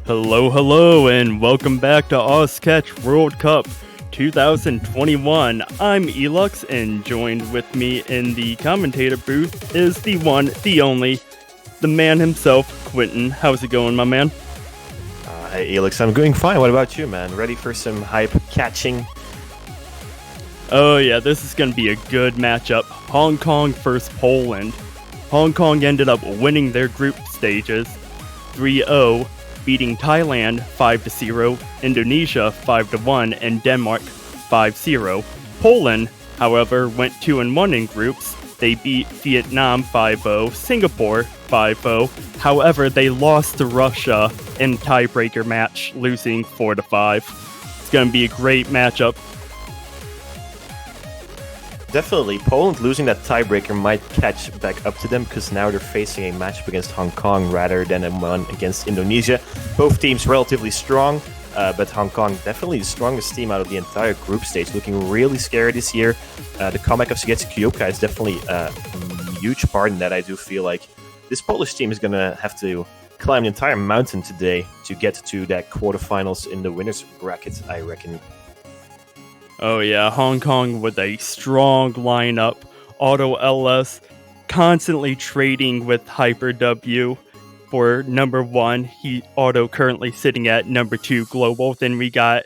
Hello, and welcome back to Ozcatch World Cup 2021. I'm Elux, and joined with me in the commentator booth is the one, the only, the man himself, Quentin. How's it going, my man? Hey, Elix, I'm doing fine. What about you, man? Ready for some hype catching? Oh yeah, this is going to be a good matchup. Hong Kong versus Poland. Hong Kong ended up winning their group stages 3-0, beating Thailand 5-0, Indonesia 5-1, and Denmark 5-0. Poland, however, went 2-1 in groups. They beat Vietnam 5-0, Singapore 5-0. However, they lost to Russia in tiebreaker match, losing 4-5. It's going to be a great matchup. Definitely, Poland losing that tiebreaker might catch back up to them because now they're facing a matchup against Hong Kong rather than a one against Indonesia. Both teams relatively strong, but Hong Kong definitely the strongest team out of the entire group stage, looking really scary this year. The comeback of Shigetsu Kyoka is definitely a huge part in that. I do feel like this Polish team is going to have to climb the entire mountain today to get to that quarterfinals in the winners bracket, I reckon. Oh yeah, Hong Kong with a strong lineup. Auto LS constantly trading with Hyper W for number 1. Auto currently sitting at number 2 global. Then we got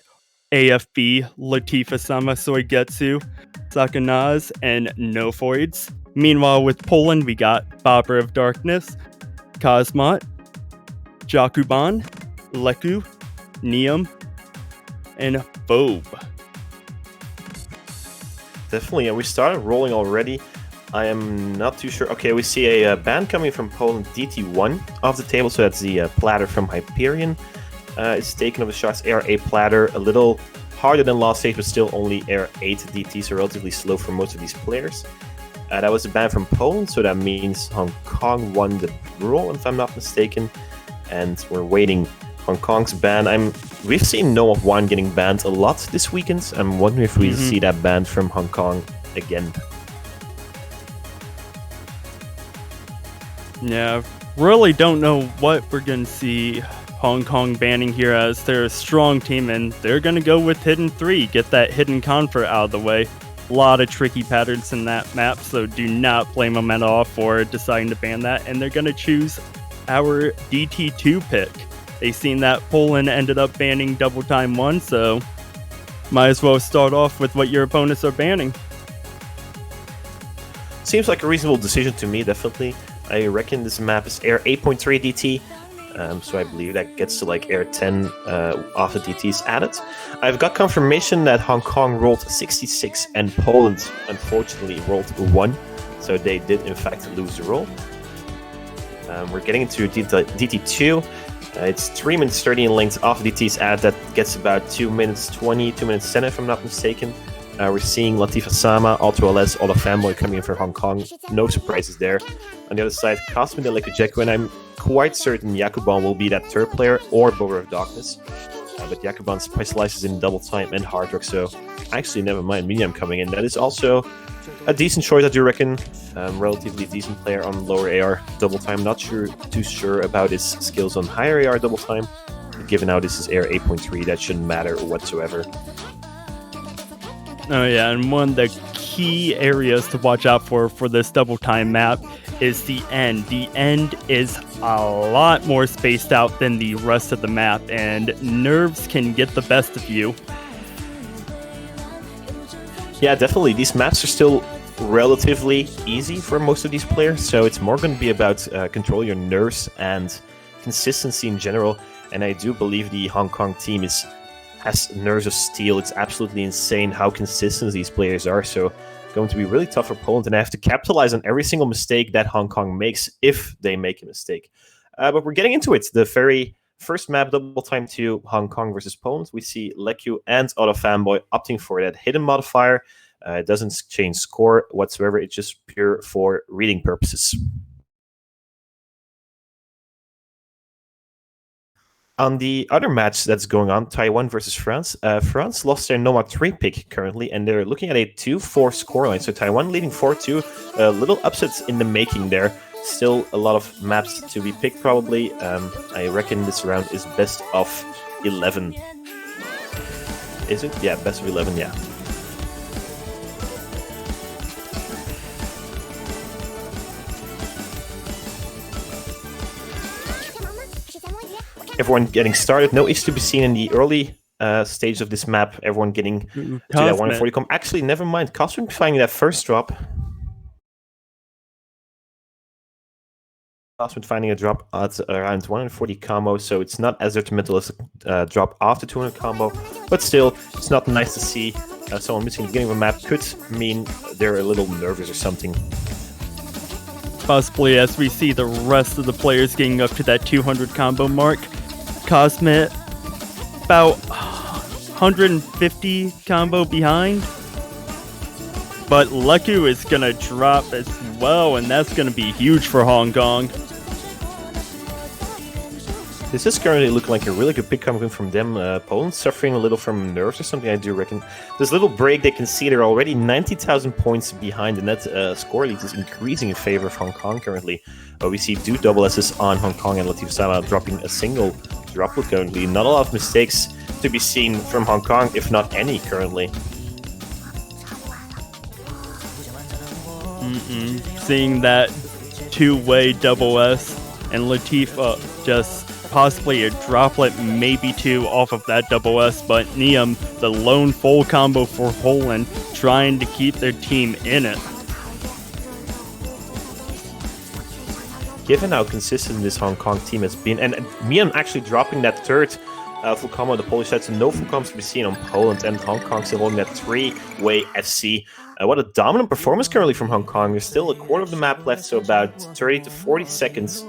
AFB, Latifa-sama, Soigetsu, Sakanaz, and Nofoids. Meanwhile, with Poland, we got Bobber of Darkness, Kazmat, Jakuban, Leku, Neum, and Phobe. Definitely, and we started rolling already. I am not too sure. Okay, we see a ban coming from Poland, DT1 off the table, so that's the platter from Hyperion. It's taken up the shots, AR8 platter, a little harder than last stage, but still only AR8 DT, so relatively slow for most of these players. That was a ban from Poland, so that means Hong Kong won the roll, if I'm not mistaken, and we're waiting Hong Kong's ban. We've seen No of One getting banned a lot this weekend. I'm wondering if we see that ban from Hong Kong again. Yeah, really don't know what we're going to see Hong Kong banning here, as they're a strong team and they're going to go with Hidden 3, get that Hidden Convert out of the way. A lot of tricky patterns in that map, so do not blame them at all for deciding to ban that, and they're going to choose our DT2 pick. They seen that Poland ended up banning Double Time 1, so might as well start off with what your opponents are banning. Seems like a reasonable decision to me, definitely. I reckon this map is Air 8.3 DT, so I believe that gets to like Air 10 after DT is added. I've got confirmation that Hong Kong rolled 66 and Poland unfortunately rolled 1, so they did in fact lose the roll. We're getting into DT2. It's 3 minutes 30 in length after DT's ad. That gets about 2 minutes 20, 2 minutes 10 if I'm not mistaken. We're seeing Latifa-sama, Auto LS, All the Fanboy coming in for Hong Kong. No surprises there. On the other side, Cosmin and Lekujeku, and I'm quite certain Jakuban will be that third player or Bower of Darkness. But Jakuban specializes in double time and hard rock, so actually never mind Medium coming in. That is also a decent choice, I do reckon. Relatively decent player on lower AR double time. Not too sure about his skills on higher AR double time. Given how this is AR 8.3, that shouldn't matter whatsoever. Oh yeah, and one of the key areas to watch out for this double time map is the end. The end is a lot more spaced out than the rest of the map, and nerves can get the best of you. Yeah, definitely. These maps are still relatively easy for most of these players, so it's more going to be about control your nerves and consistency in general. And I do believe the Hong Kong team has nerves of steel. It's absolutely insane how consistent these players are, so going to be really tough for Poland, and I have to capitalize on every single mistake that Hong Kong makes if they make a mistake. But we're getting into it. The very first map, Double Time 2, Hong Kong versus Poland. We see Leku and Auto Fanboy opting for that hidden modifier. It doesn't change score whatsoever. It's just pure for reading purposes. On the other match that's going on, Taiwan versus France, France lost their Noma 3 pick currently, and they're looking at a 2-4 scoreline. So Taiwan leading 4-2. Little upsets in the making there. Still a lot of maps to be picked, probably. I reckon this round is best of 11. Is it? Yeah, best of 11, yeah. Everyone getting started. No issue to be seen in the early stage of this map. Everyone getting to that 140 com. Actually, never mind. Cosmic finding that first drop. Cosmic finding a drop at around 140 combo, so it's not as detrimental as a drop after 200 combo. But still, it's not nice to see someone missing the beginning of a map. Could mean they're a little nervous or something. Possibly as we see the rest of the players getting up to that 200 combo mark. Cosmic about 150 combo behind. But Leku is going to drop as well, and that's going to be huge for Hong Kong. This is currently looking like a really good pick coming from them. Poland suffering a little from nerves or something, I do reckon. This little break, they can see they're already 90,000 points behind, and that score lead is increasing in favor of Hong Kong currently. We see two double S's on Hong Kong and Latif Sama dropping a single droplet currently. Not a lot of mistakes to be seen from Hong Kong, if not any currently. Seeing that two-way double S and Latifa just possibly a droplet, maybe two off of that double S, but Neum, the lone full combo for Poland, trying to keep their team in it. Given how consistent this Hong Kong team has been, and Neum actually dropping that third full combo on the Polish side, so no full combos to be seen on Poland, and Hong Kong still holding that three-way FC. What a dominant performance currently from Hong Kong. There's still a quarter of the map left, so about 30 to 40 seconds.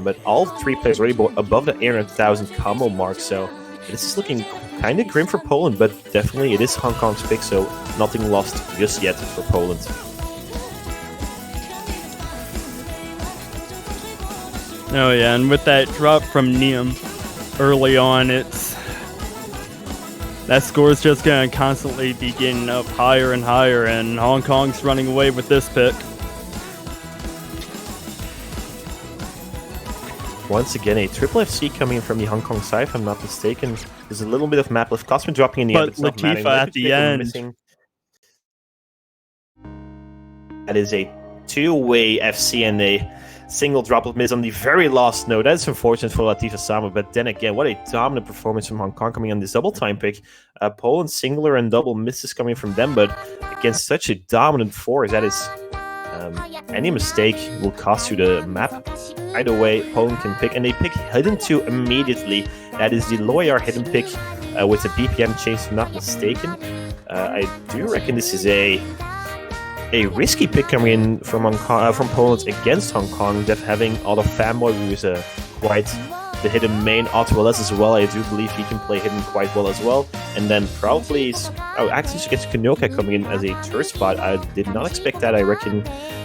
But all three players already above the 800,000 combo mark, so this is looking kind of grim for Poland, but definitely it is Hong Kong's pick, so nothing lost just yet for Poland. Oh yeah, and with that drop from Neum early on, that score is just going to constantly be getting up higher and higher, and Hong Kong's running away with this pick. Once again, a triple FC coming in from the Hong Kong side, if I'm not mistaken. There's a little bit of map left. Cosmin dropping in the end, but it's not Latifa at the end. Missing. That is a two-way FC and a single droplet miss on the very last node. That's unfortunate for Latif Sama, but then again, what a dominant performance from Hong Kong coming on this double time pick. Poland singular and double misses coming from them, but against such a dominant force, that is any mistake will cost you the map. Either way, Poland can pick, and they pick Hidden 2 immediately. That is the Loyar hidden pick with a BPM change, if I'm not mistaken. I do reckon this is a risky pick coming in from Poland against Hong Kong, that having Auto Fanboy, who is quite the hidden main auto LS as well. I do believe he can play hidden quite well as well. And then probably actually she gets Kunoka coming in as a third spot. I did not expect that. I reckon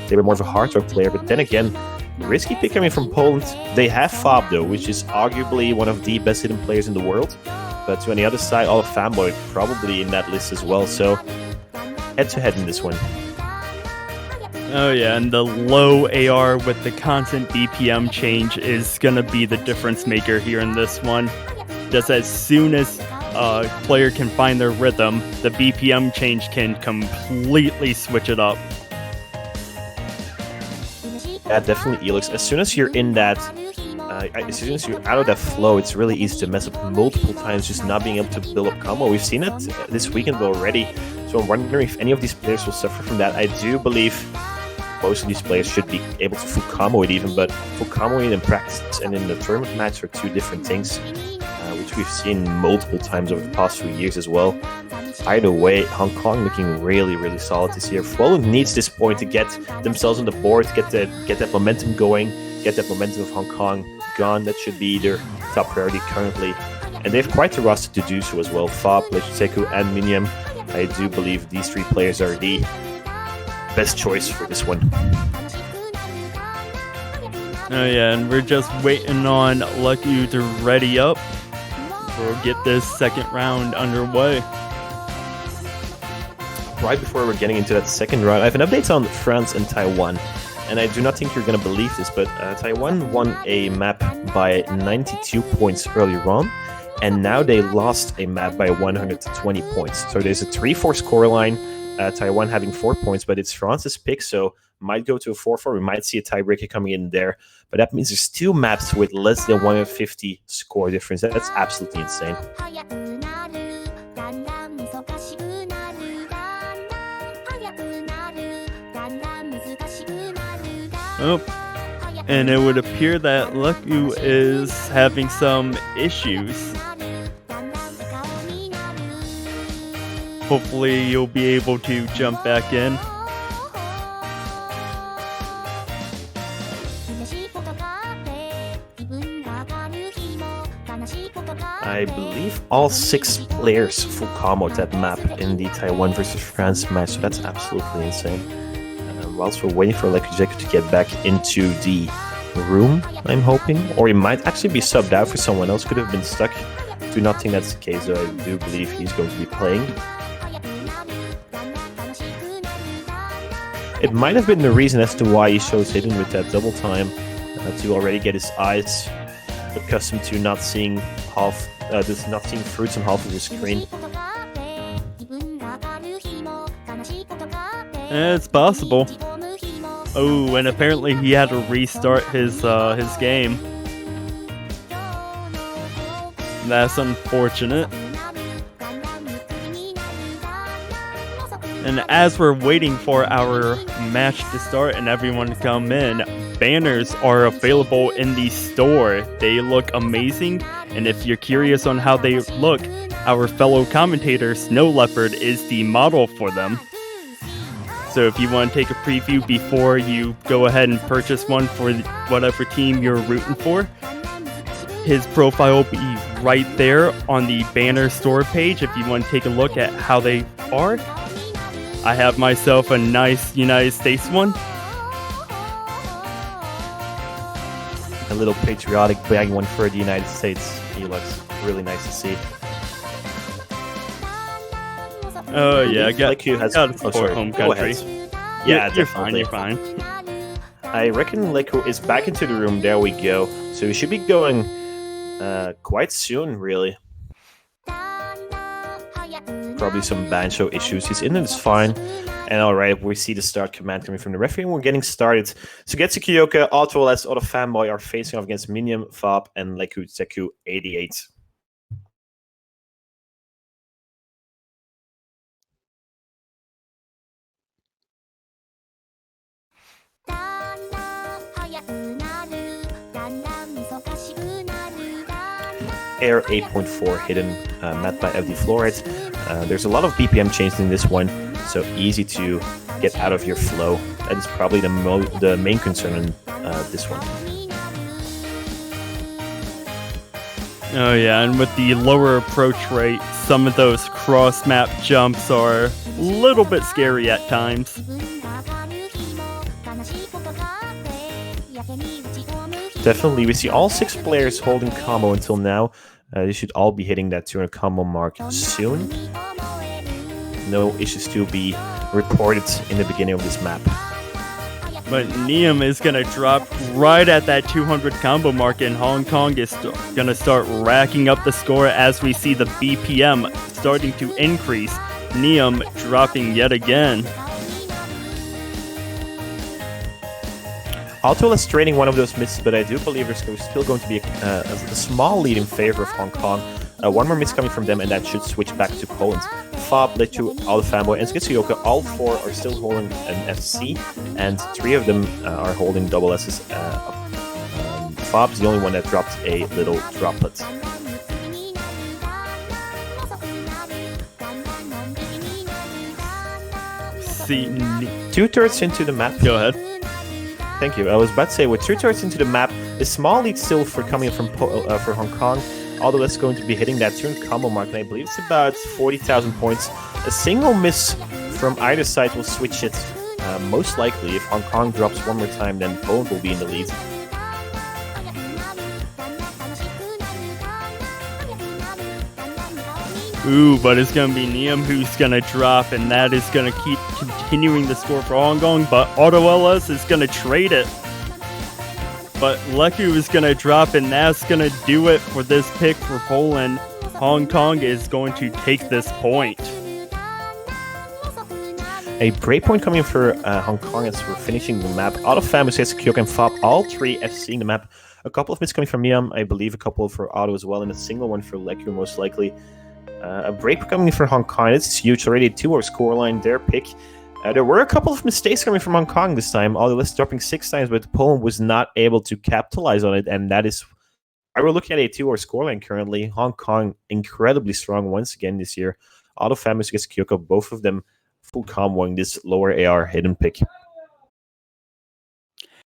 they were more of a hard rock player, but then again, risky pick coming from Poland. They have Fob though, which is arguably one of the best hidden players in the world. But to any other side, Auto Fanboy probably in that list as well. So head to head in this one. Oh yeah, and the low AR with the constant BPM change is going to be the difference maker here in this one. Just as soon as a player can find their rhythm, the BPM change can completely switch it up. Yeah, definitely, Elix. As soon as you're in that, as soon as you're out of that flow, it's really easy to mess up multiple times, just not being able to build up combo. We've seen it this weekend already, so I'm wondering if any of these players will suffer from that. I do believe most of these players should be able to full combo it even, but full combo it in practice and in the tournament match are two different things, which we've seen multiple times over the past few years as well. Either way, Hong Kong looking really, really solid this year. Poland needs this point to get themselves on the board, get that momentum going, get that momentum of Hong Kong gone. That should be their top priority currently. And they have quite the roster to do so as well. Fob, Lechuseku, and Minium. I do believe these three players are the best choice for this one. Oh yeah, and we're just waiting on Lucky to ready up. We'll get this second round underway. Right before we're getting into that second round, I have an update on France and Taiwan. and I do not think you're going to believe this, but Taiwan won a map by 92 points earlier on, and now they lost a map by 120 points. So there's a 3-4 scoreline, Taiwan having 4 points, but it's France's pick, so might go to a 4-4. We might see a tiebreaker coming in there, but that means there's 2 maps with less than 150 score difference. That's absolutely insane. Oh, and it would appear that Leku is having some issues. Hopefully you'll be able to jump back in. I believe all 6 players full combo that map in the Taiwan versus France match, so that's absolutely insane. Whilst we're waiting for Leku to get back into the room, I'm hoping, or he might actually be subbed out for someone else, could have been stuck. Do not think that's the case, though. I do believe he's going to be playing. It might have been the reason as to why he shows hidden with that double time, to already get his eyes accustomed to not seeing not seeing fruits on half of the screen. It's possible. Oh, and apparently he had to restart his game. That's unfortunate. And as we're waiting for our match to start and everyone to come in, banners are available in the store. They look amazing, and if you're curious on how they look, our fellow commentator Snow Leopard is the model for them. So if you want to take a preview before you go ahead and purchase one for whatever team you're rooting for, his profile will be right there on the banner store page if you want to take a look at how they are. I have myself a nice United States one. A little patriotic bag one for the United States. He looks really nice to see. Oh yeah, got to support home country. Yeah, you're fine. You're fine. I reckon Leku is back into the room. There we go. So he should be going quite soon, really. Probably some banjo issues. He's in, and it's fine. And alright, we see the start command coming from the referee, and we're getting started. Sugetsu Kyoka, AutoLS, Auto Fanboy are facing off against Minium, Fob, and Leku Zeku 88. Air 8.4 hidden, met by FD Fluoride. There's a lot of BPM changes in this one, so easy to get out of your flow. That is probably the main concern in this one. Oh yeah, and with the lower approach rate, some of those cross-map jumps are a little bit scary at times. Definitely, we see all 6 players holding combo until now. They should all be hitting that 200 combo mark soon. No issues to be reported in the beginning of this map. But Neum is going to drop right at that 200 combo mark, and Hong Kong is going to start racking up the score as we see the BPM starting to increase. Neum dropping yet again. AutoLS trading one of those misses, but I do believe there's still going to be a small lead in favor of Hong Kong. One more miss coming from them, and that should switch back to Poland. Fob, Letu, Auto Fanboy, and Sugetsu, all 4 are still holding an FC, and 3 of them are holding double S's. Fob's the only one that dropped a little droplet. See, 2/3 into the map. Go ahead. Thank you. I was about to say, with 2/3 into the map, a small lead still for coming from for Hong Kong. Although it's going to be hitting that 200 combo mark, and I believe it's about 40,000 points. A single miss from either side will switch it. Most likely, if Hong Kong drops one more time, then Poland will be in the lead. Ooh, but it's going to be Niam who's going to drop, and that is going to keep continuing the score for Hong Kong, but Auto LS is going to trade it. But Leku is going to drop, and that's going to do it for this pick for Poland. Hong Kong is going to take this point. A breakpoint coming for Hong Kong as we're finishing the map. Out of Famous, Kyoka and Fop, all three FCing the map. A couple of hits coming from Niam, I believe a couple for Auto as well, and a single one for Leku most likely. A break coming for Hong Kong. This is huge. Already a 2-hour scoreline. Their pick. There were a couple of mistakes coming from Hong Kong this time. Auto LS dropping 6 times, but Poland was not able to capitalize on it, and that is why we're looking at a 2-hour scoreline currently. Hong Kong incredibly strong once again this year. Auto Famous against Kyoka, both of them full comboing this lower AR hidden pick.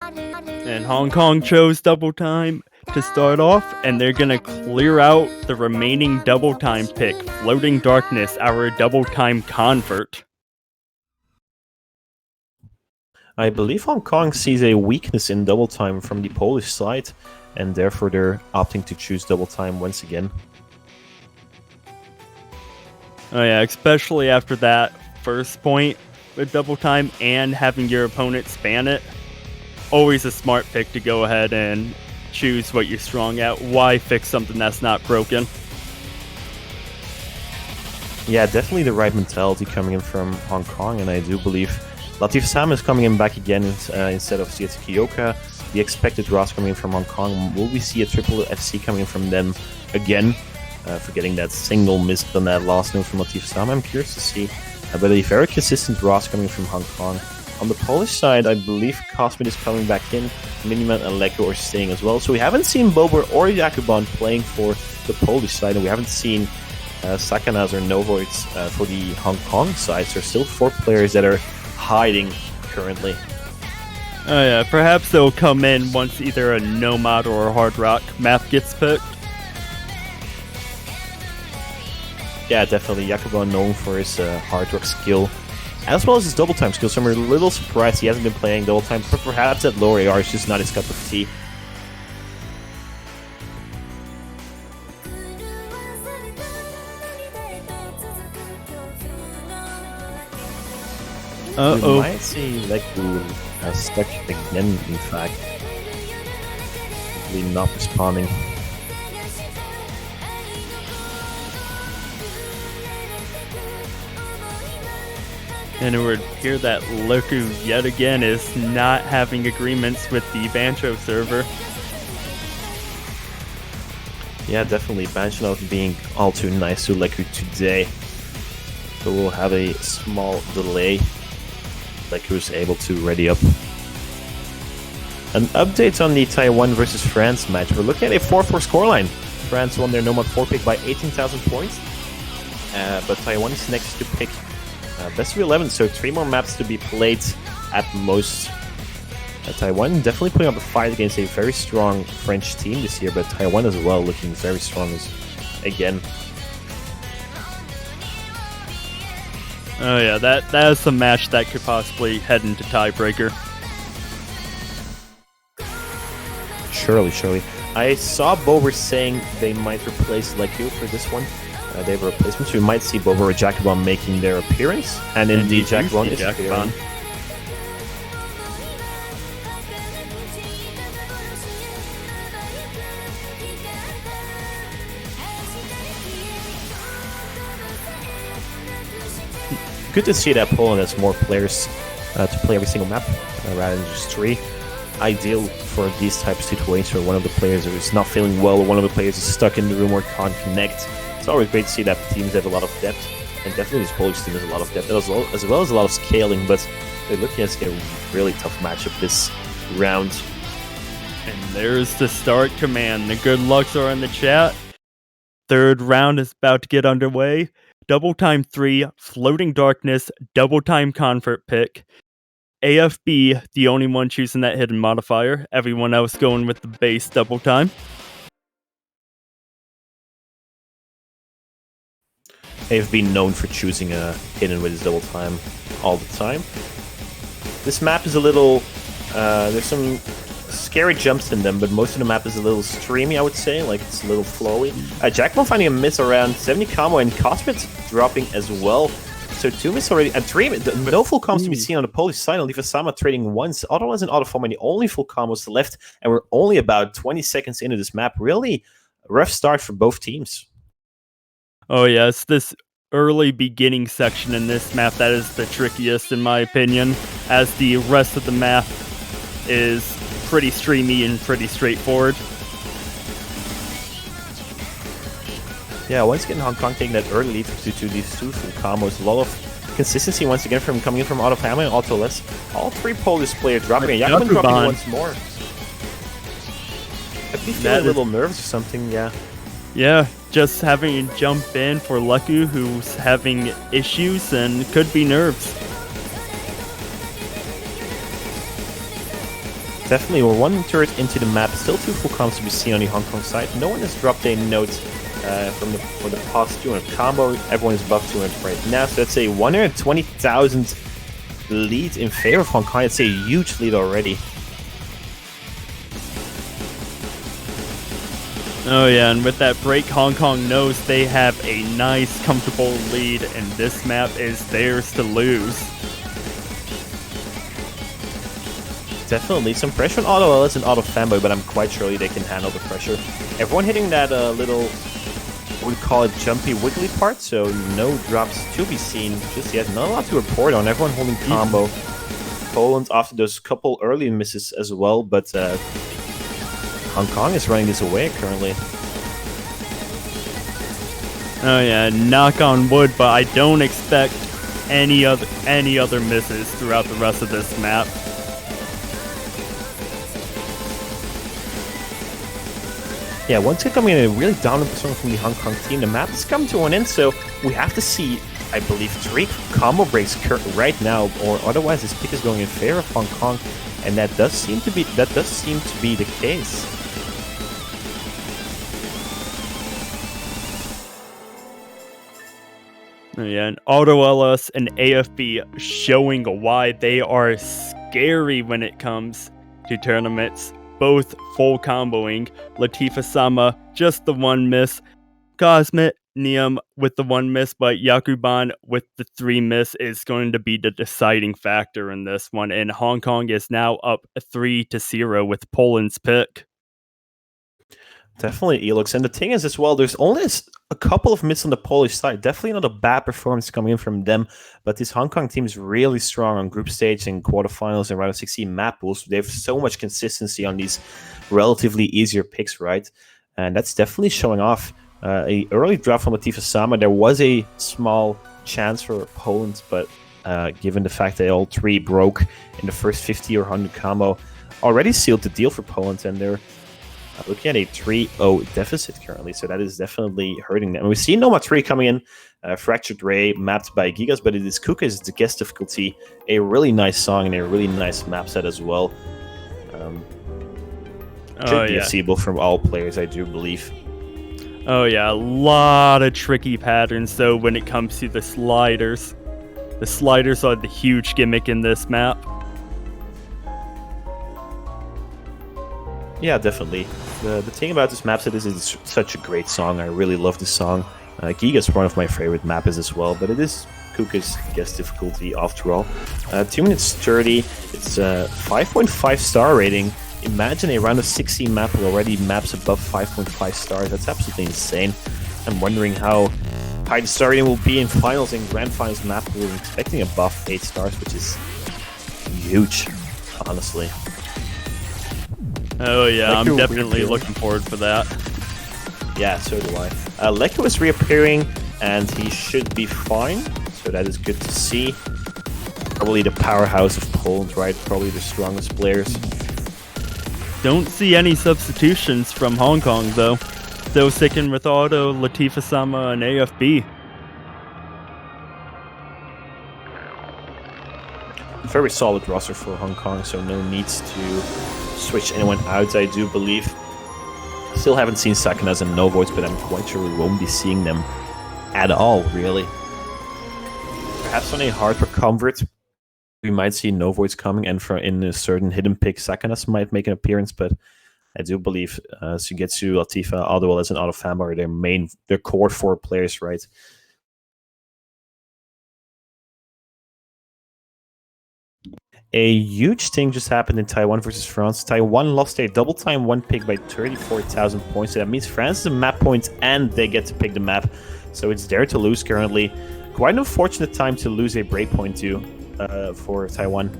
And Hong Kong chose double time to start off, and they're going to clear out the remaining double time pick, Floating Darkness, our double time convert. I believe Hong Kong sees a weakness in double time from the Polish side, and therefore they're opting to choose double time once again. Oh yeah, especially after that first point with double time and having your opponent span it. Always a smart pick to go ahead and choose what you're strong at. Why fix something that's not broken? Yeah, definitely the right mentality coming in from Hong Kong, and I do believe Latif Sam is coming in back again instead of Sietsuki Kyoka. The expected draws coming in from Hong Kong. Will we see a triple FC coming in from them again for getting that single missed on that last note from Latif Sam? I'm curious to see. But a very consistent draws coming from Hong Kong. On the Polish side, I believe Cosmin is coming back in. Miniman and Leko are staying as well. So we haven't seen Bober or Jakubon playing for the Polish side, and we haven't seen Sakanas or Novoids for the Hong Kong side. So there's still 4 players that are hiding currently. Oh yeah, perhaps they'll come in once either a Nomad or a Hard Rock map gets picked. Yeah, definitely. Jakubon known for his Hard Rock skill, as well as his double time skill. So I'm a little surprised he hasn't been playing double time, but perhaps at lower AR is just not his cup of tea. We might see Leku stuck again, in fact. Probably not responding. And it would appear that Leku yet again is not having agreements with the Bancho server. Yeah, definitely. Bancho not being all too nice to Leku today. So we'll have a small delay. Leku is able to ready up. An update on the Taiwan versus France match. We're looking at a 4-4 scoreline. France won their Nomad 4 pick by 18,000 points. But Taiwan is next to pick best of 11, so 3 more maps to be played at most. Taiwan definitely putting up a fight against a very strong French team this year, but Taiwan as well looking very strong again. Oh yeah, that is a match that could possibly head into tiebreaker. Surely. I saw Bober saying they might replace Leku for this one. They have a replacement, so we might see Bober or Jakubon making their appearance. And indeed, Jakubon is appearing. Good to see that Poland has more players to play every single map rather than just 3. Ideal for these types of situations where one of the players is not feeling well or one of the players is stuck in the room or can't connect. It's always great to see that teams have a lot of depth, and definitely this Polish team has a lot of depth as well as a lot of scaling, but they're looking at a really tough matchup this round. And there's the start command. The good lucks are in the chat. Third round is about to get underway. Double time 3, Floating Darkness, double time convert pick. AFB, the only one choosing that hidden modifier. Everyone else going with the base double time. They've been known for choosing a hidden with his double time all the time. This map is a little... there's some scary jumps in them, but most of the map is a little streamy, I would say, like it's a little flowy. Jackman finding a miss around 70 combo, and Cosmit dropping as well. So 2 miss already, and 3 no full combos to be seen on the Polish side, only Fasama trading once. Otherwise, in auto form, and the only full combos left, and we're only about 20 seconds into this map. Really rough start for both teams. Oh yeah, it's this early beginning section in this map that is the trickiest in my opinion, as the rest of the map is pretty streamy and pretty straightforward. Yeah, once again, Hong Kong taking that early lead due to these 2 full combos. A lot of consistency once again from coming in from auto family and auto less. All 3 Polish players dropping, and Jackman dropping once more. I'd be feeling a little nervous or something, yeah. Yeah, just having to jump in for Leku, who's having issues and could be nerves. Definitely, we're 1 turret into the map. Still 2 full combos to be seen on the Hong Kong side. No one has dropped a note for the past 200 combo. Everyone is above 200 right now, so that's a 120,000 lead in favor of Hong Kong. It's a huge lead already. Oh yeah, and with that break, Hong Kong knows they have a nice, comfortable lead, and this map is theirs to lose. Definitely some pressure on Auto Ellis and Auto Fanboy, but I'm quite sure they can handle the pressure. Everyone hitting that little, we call it jumpy wiggly part, so no drops to be seen just yet. Not a lot to report on. Everyone holding combo. Poland after those couple early misses as well, but Hong Kong is running this away currently. Oh yeah, knock on wood, but I don't expect any other misses throughout the rest of this map. Yeah, once again coming in a really dominant position from the Hong Kong team, the map has come to an end, so we have to see, I believe, 3 combo breaks right now, or otherwise this pick is going in favor of Hong Kong, and that does seem to be the case. Yeah, and Auto LS and AFB showing why they are scary when it comes to tournaments. Both full comboing. Latifa Sama, just the 1 miss. Cosmit, Niam with the 1 miss, but Yakuban with the 3 miss is going to be the deciding factor in this one. And Hong Kong is now up 3-0 with Poland's pick. Definitely, Elix. And the thing is as well, there's only a couple of misses on the Polish side. Definitely not a bad performance coming in from them. But this Hong Kong team is really strong on group stage and quarterfinals and round of 16 map pools. They have so much consistency on these relatively easier picks, right? And that's definitely showing off. A early drop from Latifa Sama. There was a small chance for Poland, but given the fact that all 3 broke in the first 50 or 100 combo, already sealed the deal for Poland, and they're looking at a 3-0 deficit currently, so that is definitely hurting them. And we see Noma 3 coming in, Fractured Ray, mapped by Gigas, but it is Kuka's the guest difficulty. A really nice song and a really nice map set as well. Should be seeable from all players, I do believe. Oh yeah, a lot of tricky patterns though when it comes to the sliders. The sliders are the huge gimmick in this map. Yeah, definitely. The thing about this map set is it's such a great song. I really love this song. Giga's one of my favorite maps as well, but it is Kuka's guest difficulty after all. 2 minutes 30. It's a 5.5 star rating. Imagine a round of 16 map with already maps above 5.5 stars. That's absolutely insane. I'm wondering how high the star rating will be in finals and grand finals map. We're expecting above 8 stars, which is huge, honestly. Oh yeah, I'm definitely looking forward for that. Yeah, so do I. Leko is reappearing, and he should be fine, so that is good to see. Probably the powerhouse of Poland, right? Probably the strongest players. Don't see any substitutions from Hong Kong, though. Still sticking with Auto, Latifa Sama, and AFB. Very solid roster for Hong Kong, so no needs to switch anyone out, I do believe. Still haven't seen Sakanas and Novoids, but I'm quite sure we won't be seeing them at all, really. Perhaps on a hardware convert, We might see no voids coming, and in a certain hidden pick, Sakanas might make an appearance, but I do believe Sugetsu, Latifa, Aldwell, and Autofamba are their core 4 players, right? A huge thing just happened in Taiwan versus France. Taiwan lost a double time 1 pick by 34,000 points. So that means France is a map point and they get to pick the map. So it's there to lose currently. Quite an unfortunate time to lose a breakpoint too for Taiwan.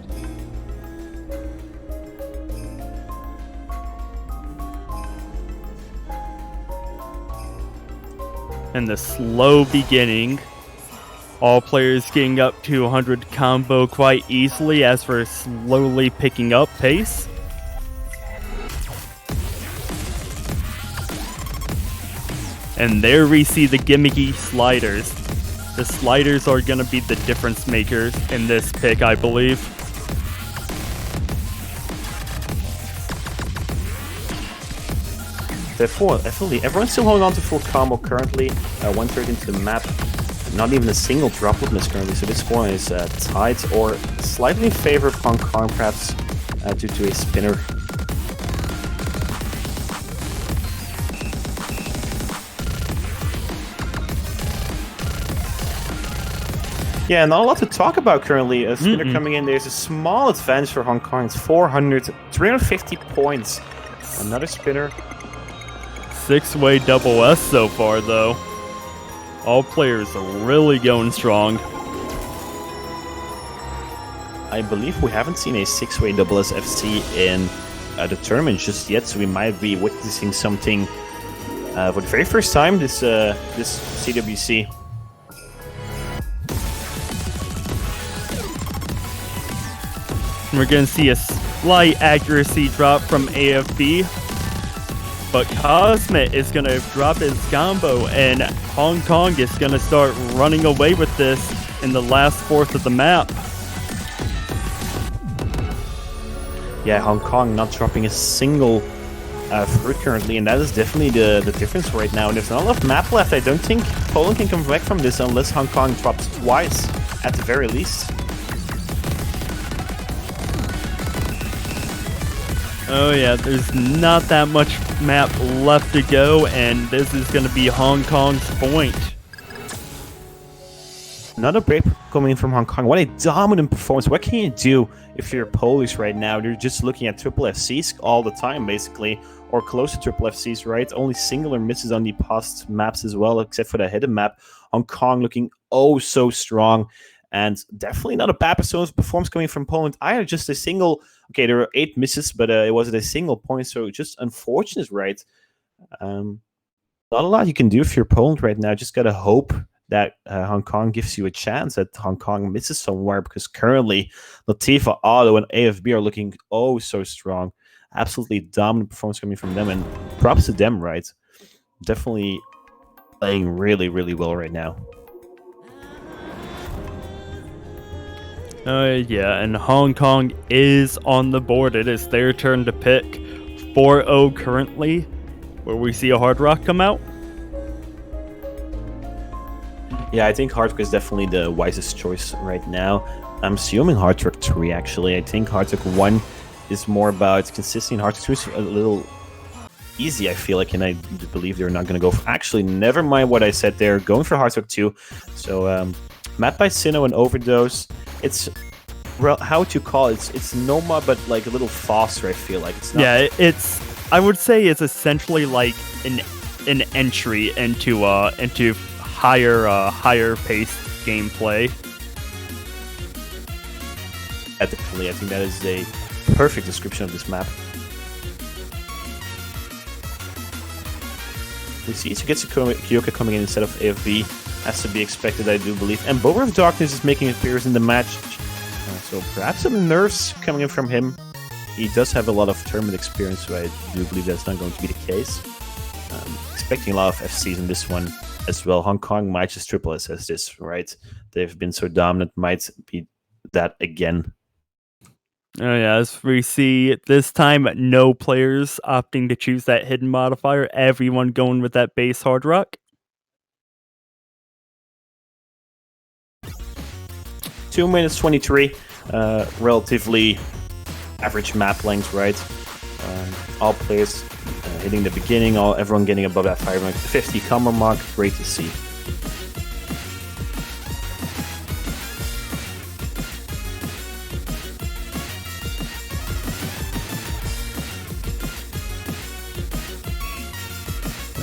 And the slow beginning. All players getting up to 100 combo quite easily as we're slowly picking up pace. And there we see the gimmicky sliders. The sliders are going to be the difference makers in this pick, I believe. Definitely. Everyone's still holding on to full combo currently. 1/3 into the map. Not even a single droplet miss currently, so this one is tied or slightly in favor of Hong Kong, perhaps due to a spinner. Yeah, not a lot to talk about currently. A spinner coming in. There's a small advantage for Hong Kong. It's 350 points. Another spinner. 6-way double S so far, though. All players are really going strong. I believe we haven't seen a 6-way double SFC in the tournament just yet, so we might be witnessing something for the very first time this CWC. We're going to see a slight accuracy drop from AFB. But Cosmet is going to drop his combo, and Hong Kong is going to start running away with this in the last fourth of the map. Yeah, Hong Kong not dropping a single fruit currently, and that is definitely the difference right now. And there's not enough map left. I don't think Poland can come back from this unless Hong Kong drops twice, at the very least. Oh yeah, there's not that much map left to go, and this is going to be Hong Kong's point. Another break coming in from Hong Kong. What a dominant performance. What can you do if you're Polish right now? You're just looking at triple FCs all the time, basically, or close to triple FCs, right? Only singular misses on the past maps as well, except for the hidden map. Hong Kong looking oh so strong, and definitely not a bad performance coming from Poland either. Just a single. Okay, there were 8 misses, but it wasn't a single point, so just unfortunate, right? Not a lot you can do if you're Poland right now. Just gotta hope that Hong Kong gives you a chance, that Hong Kong misses somewhere, because currently Latifa, Otto, and AFB are looking oh so strong. Absolutely dominant performance coming from them, and props to them, right? Definitely playing really, really well right now. Yeah, and Hong Kong is on the board. It is their turn to pick. 4-0 currently. Where we see a Hard Rock come out. Yeah, I think Hard Rock is definitely the wisest choice right now. I'm assuming Hard Rock 3, actually. I think Hard Rock 1 is more about consistency. Hard Rock 2 is a little easy, I feel like, and I believe they're not going to go for... Actually, never mind what I said there. Going for Hard Rock 2. So, Map by Sinnoh and Overdose. It's... Well, how would you call it? It's Noma, but like a little faster, I feel like. It's not... Yeah, it's... I would say it's essentially like an entry into higher paced gameplay. Definitely, I think that is a perfect description of this map. We see Kyoka coming in instead of AFB, as to be expected, I do believe. And Bower of Darkness is making an appearance in the match, so perhaps some nerfs coming in from him. He does have a lot of tournament experience, so I do believe that's not going to be the case. Expecting a lot of FCs in this one as well. Hong Kong might just triple SS this, right? They've been so dominant, might be that again. Oh yeah, as we see this time, no players opting to choose that hidden modifier. Everyone going with that base Hard Rock. 2 minutes 23. relatively average map length, right? All players hitting the beginning, everyone getting above that 550 combo mark. Great to see.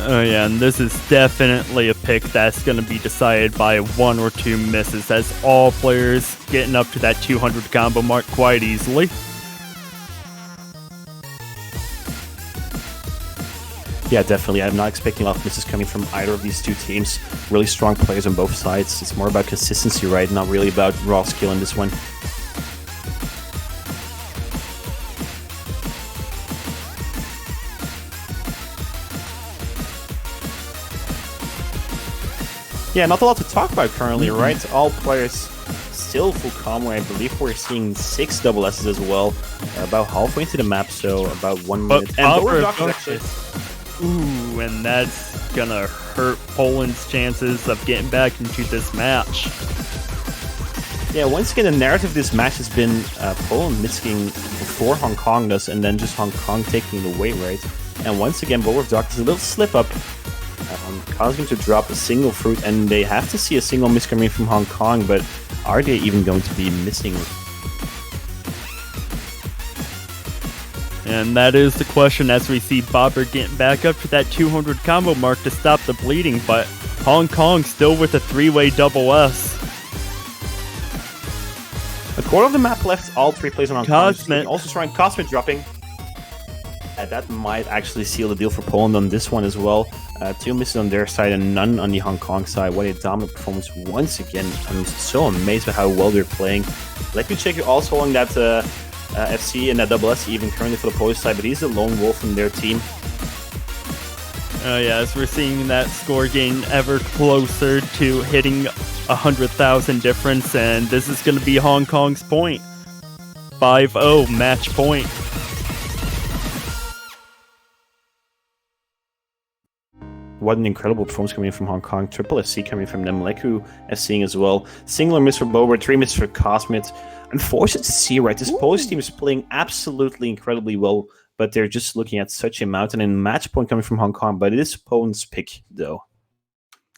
Oh yeah, and this is definitely a pick that's going to be decided by 1 or 2 misses, as all players getting up to that 200 combo mark quite easily. Yeah, definitely. I'm not expecting a lot of misses coming from either of these two teams. Really strong players on both sides. It's more about consistency, right? Not really about raw skill in this one. Yeah, not a lot to talk about currently, right? All players still full combo. I believe we're seeing 6 double S's as well. About halfway into the map, so about 1 minute. And ooh, and that's gonna hurt Poland's chances of getting back into this match. Yeah, once again, the narrative of this match has been Poland missing before Hong Kong does, and then just Hong Kong taking it away, right? And once again, Bowl of Darkness, a little slip up, causing them to drop a single fruit, and they have to see a single miss coming from Hong Kong, but are they even going to be missing? And that is the question, as we see Bobber getting back up to that 200 combo mark to stop the bleeding, but Hong Kong still with a 3-way double S. A quarter of the map left, all 3 players on Hong Cosmet. Kong. Also trying Cosmet dropping. That might actually seal the deal for Poland on this one as well. 2 misses on their side and none on the Hong Kong side. What a dominant performance once again. I'm so amazed by how well they're playing. Let me check you also on that FC and that double S even currently for the Polish side, but he's the lone wolf in their team. Oh yeah, as we're seeing that score getting ever closer to hitting 100,000 difference, and this is going to be Hong Kong's point. 5-0 match point. What an incredible performance coming in from Hong Kong. Triple FC coming from them. Leku FCing as well. Singular miss for Bober, 3 misses for Cosmet. Unfortunate to see, right? This Polish team is playing absolutely incredibly well, but they're just looking at such a mountain and match point coming from Hong Kong. But it is Poland's pick, though.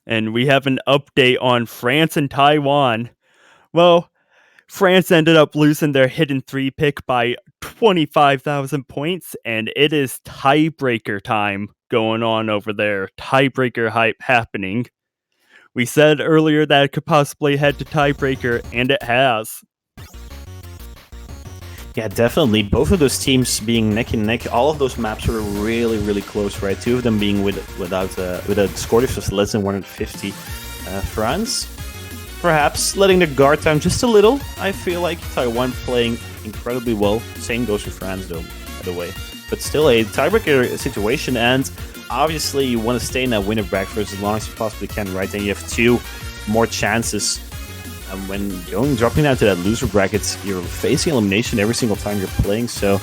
And we have an update on France and Taiwan. Well, France ended up losing their hidden 3 pick by 25,000 points, and it is tiebreaker time going on over there. Tiebreaker hype happening. We said earlier that it could possibly head to tiebreaker, and it has. Yeah, definitely. Both of those teams being neck and neck. All of those maps were really, really close, right? 2 of them being with a score difference of less than 150. France, perhaps letting the guard down just a little. I feel like Taiwan playing incredibly well. Same goes for France, though, by the way. But still a tiebreaker situation, and obviously you want to stay in that winner bracket for as long as you possibly can, right? Then you have 2 more chances. And when dropping down to that loser bracket, you're facing elimination every single time you're playing. So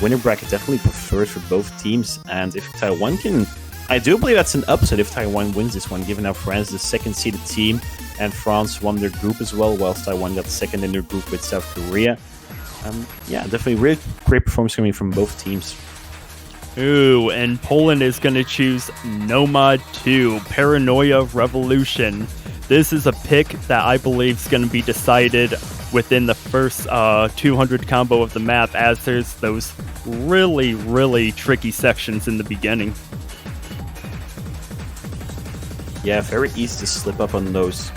winner bracket definitely preferred for both teams. And if Taiwan can, I do believe that's an upset if Taiwan wins this one, given how France is the 2nd seeded team and France won their group as well, whilst Taiwan got 2nd in their group with South Korea. Yeah, definitely really great performance coming from both teams. Ooh, and Poland is going to choose Nomad 2, Paranoia Revolution. This is a pick that I believe is going to be decided within the first 200 combo of the map, as there's those really, really tricky sections in the beginning. Yeah, very easy to slip up on those.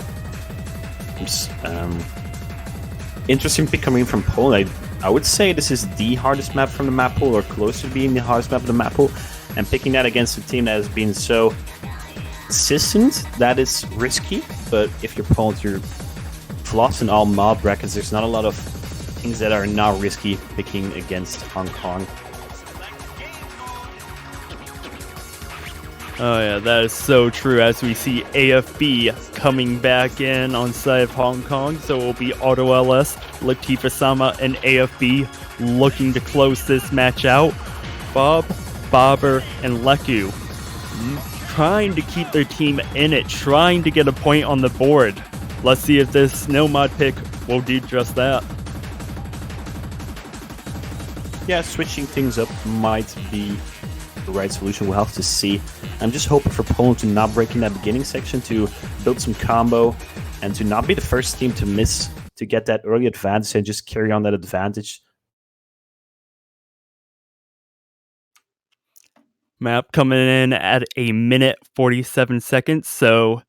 Interesting pick coming from Poland. I would say this is the hardest map from the map pool, or close to being the hardest map of the map pool. And picking that against a team that has been so consistent, that is risky. But if you're Poland, you're floss in all mob brackets. There's not a lot of things that are not risky picking against Hong Kong. Oh yeah, that is so true, as we see AFB coming back in on side of Hong Kong. So it will be Auto LS, Latifa Sama, and AFB looking to close this match out. Bob, Bobber, and Leku trying to keep their team in it, trying to get a point on the board. Let's see if this Nomad pick will do just that. yeah, switching things up might be the right solution. We'll have to see. I'm just hoping for Poland to not break in that beginning section, to build some combo, and to not be the first team to miss, to get that early advantage and just carry on that advantage. Map coming in at 1 minute 47 seconds, so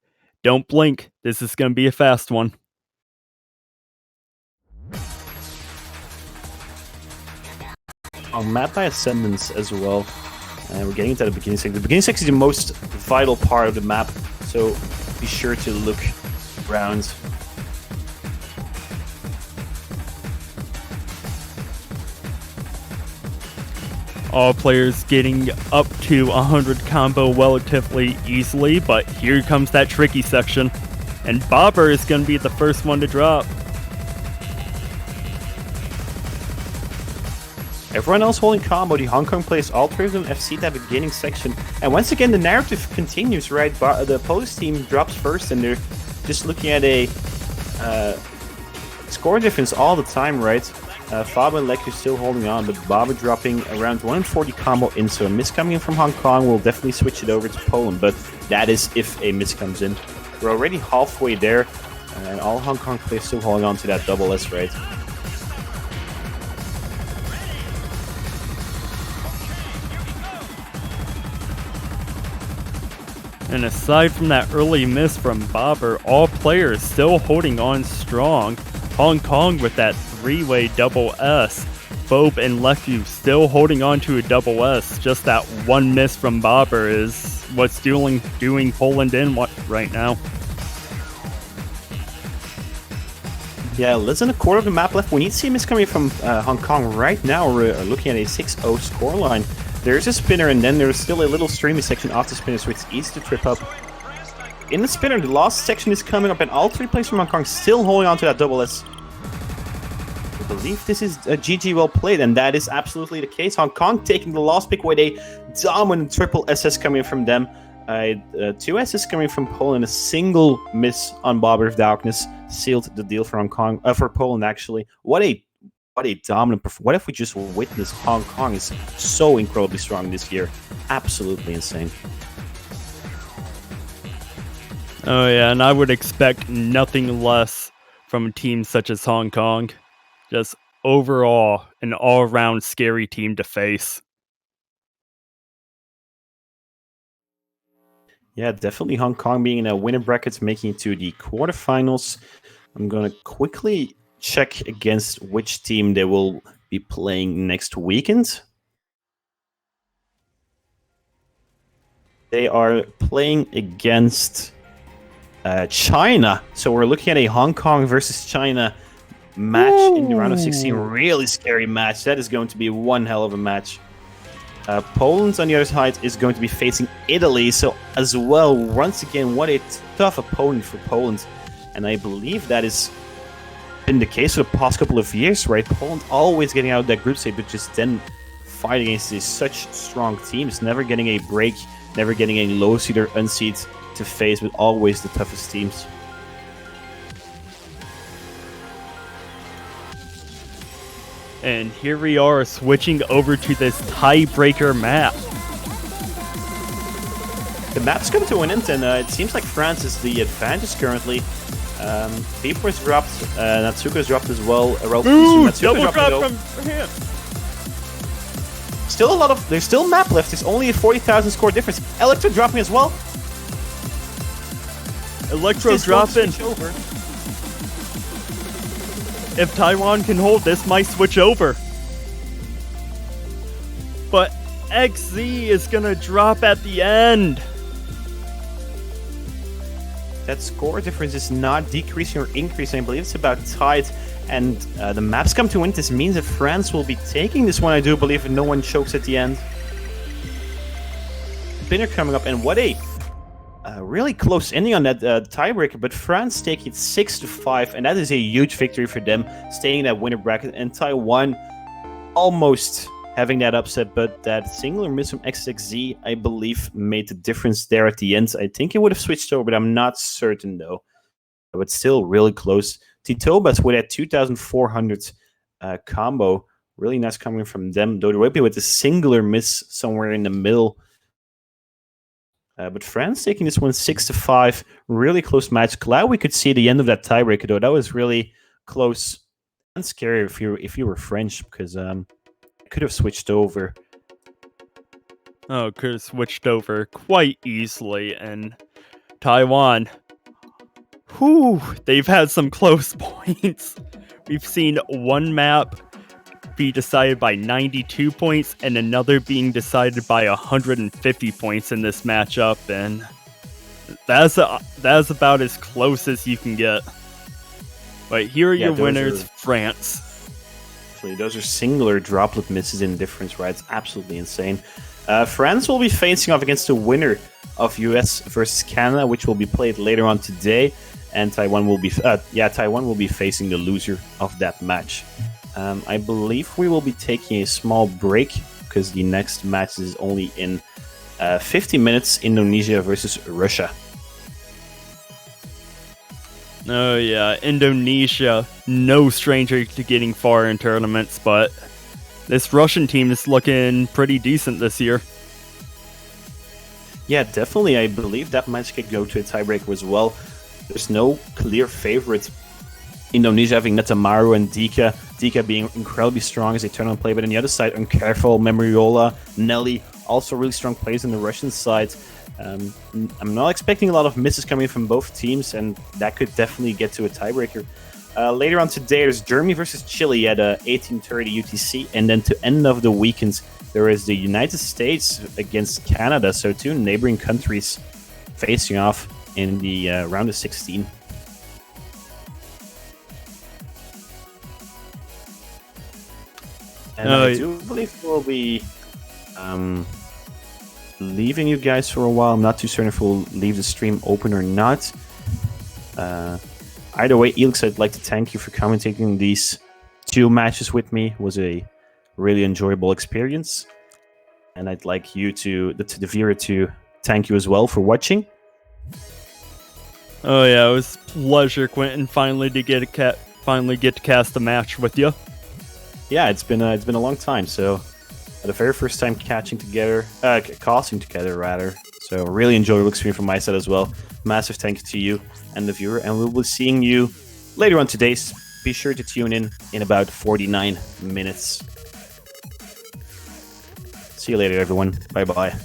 don't blink. This is going to be a fast one. On map by Ascendance as well. And we're getting into the beginning section. The beginning section is the most vital part of the map, so be sure to look around. All players getting up to 100 combo relatively easily, but here comes that tricky section. And Bobber is going to be the first one to drop. Everyone else holding combo. The Hong Kong players all three of them FC that beginning section. And once again, the narrative continues, right? The Polish team drops first, and they're just looking at a score difference all the time, right? Fab and Leku still holding on, but Bobber dropping around 140 combo in. So a miss coming in from Hong Kong will definitely switch it over to Poland, but that is if a miss comes in. We're already halfway there, and all Hong Kong players still holding on to that double S, right? And aside from that early miss from Bobber, all players still holding on strong. Hong Kong with that three-way double S. Phobe and Leku still holding on to a double S. Just that one miss from Bobber is what's doing Poland in right now. Yeah, less than a quarter of the map left. We need to see a miss coming from Hong Kong right now. We're looking at a 6-0 scoreline. There's a spinner, and then there's still a little streamy section off the spinner, so it's easy to trip up. In the spinner, the last section is coming up, and all three players from Hong Kong still holding on to that double S. I believe this is a GG well played, and that is absolutely the case. Hong Kong taking the last pick with a dominant triple SS coming from them. Two S's coming from Poland, a single miss on Bobber of Darkness sealed the deal for Hong Kong, for Poland actually. What a dominant performance. What if we just witnessed Hong Kong is so incredibly strong this year? Absolutely insane. Oh yeah, and I would expect nothing less from a team such as Hong Kong. Just overall, an all-around scary team to face. Yeah, definitely Hong Kong being in a winner bracket, making it to the quarterfinals. I'm going to quickly check against which team they will be playing next weekend. They are playing against China. So we're looking at a Hong Kong versus China match in the round of 16. Really scary match. That is going to be one hell of a match. Poland, on the other side, is going to be facing Italy. So as well, once again, what a tough opponent for Poland. And I believe that has been the case for the past couple of years, right? Poland always getting out of that group stage, but just then fighting against these such strong teams, never getting a break, never getting a low seed or unseed to face, but always the toughest teams. And here we are switching over to this tiebreaker map. The map's come to an end, and it seems like France is the advantage currently. Vipor's dropped, Natsuka's dropped as well. Ooh, double drop from him. Still there's still map left. There's only a 40,000 score difference. Electro dropping as well. Electro dropping. If Taiwan can hold, this might switch over. But XZ is gonna drop at the end. That score difference is not decreasing or increasing. I believe it's about tied. And the maps come to win. This means that France will be taking this one, I do believe, if no one chokes at the end. Spinner coming up, and what a really close ending on that tiebreaker. But France taking it 6-5, and that is a huge victory for them, staying in that winner bracket. And Taiwan almost having that upset, but that singular miss from XXZ, I believe, made the difference there at the end. I think it would have switched over, but I'm not certain though. But still really close. Titobas with that 2,400 combo Really nice coming from them. Dodorebe with a singular miss somewhere in the middle. But France taking this one 6-5. Really close match. Glad we could see the end of that tiebreaker, though. That was really close and scary if you were French, because could have switched over. Oh, could have switched over quite easily. And Taiwan, whew, they've had some close points. We've seen one map be decided by 92 points and another being decided by 150 points in this matchup, and that's about as close as you can get. But here are your winners, France. Actually, those are singular droplet misses in difference, right? It's absolutely insane. France will be facing off against the winner of US versus Canada, which will be played later on today, and Taiwan will be facing the loser of that match. I believe we will be taking a small break because the next match is only in 50 minutes. Indonesia versus Russia. Oh yeah, Indonesia, no stranger to getting far in tournaments, but this Russian team is looking pretty decent this year. Yeah, definitely. I believe that match could go to a tiebreaker as well. There's no clear favorites. Indonesia having Netamaru and Dika. Dika being incredibly strong as a tournament player, but on the other side, Uncareful, Memoriola, Nelly, also really strong players on the Russian side. I'm not expecting a lot of misses coming from both teams, and that could definitely get to a tiebreaker. Later on today, there's Germany versus Chile at 18:30 UTC, and then to end of the weekend, there is the United States against Canada, so two neighboring countries facing off in the round of 16. And I do believe we'll be leaving you guys for a while. I'm not too certain if we'll leave the stream open or not. Either way, Elix, I'd like to thank you for commentating these two matches with me. It was a really enjoyable experience. And I'd like you the viewer to thank you as well for watching. Oh yeah, it was a pleasure, Quentin, finally to get to cast a match with you. Yeah, it's been a long time. So, the very first time casting together, rather. So, really enjoyable experience from my side as well. Massive thank you to you and the viewer, and we'll be seeing you later on today. Be sure to tune in about 49 minutes. See you later, everyone. Bye bye.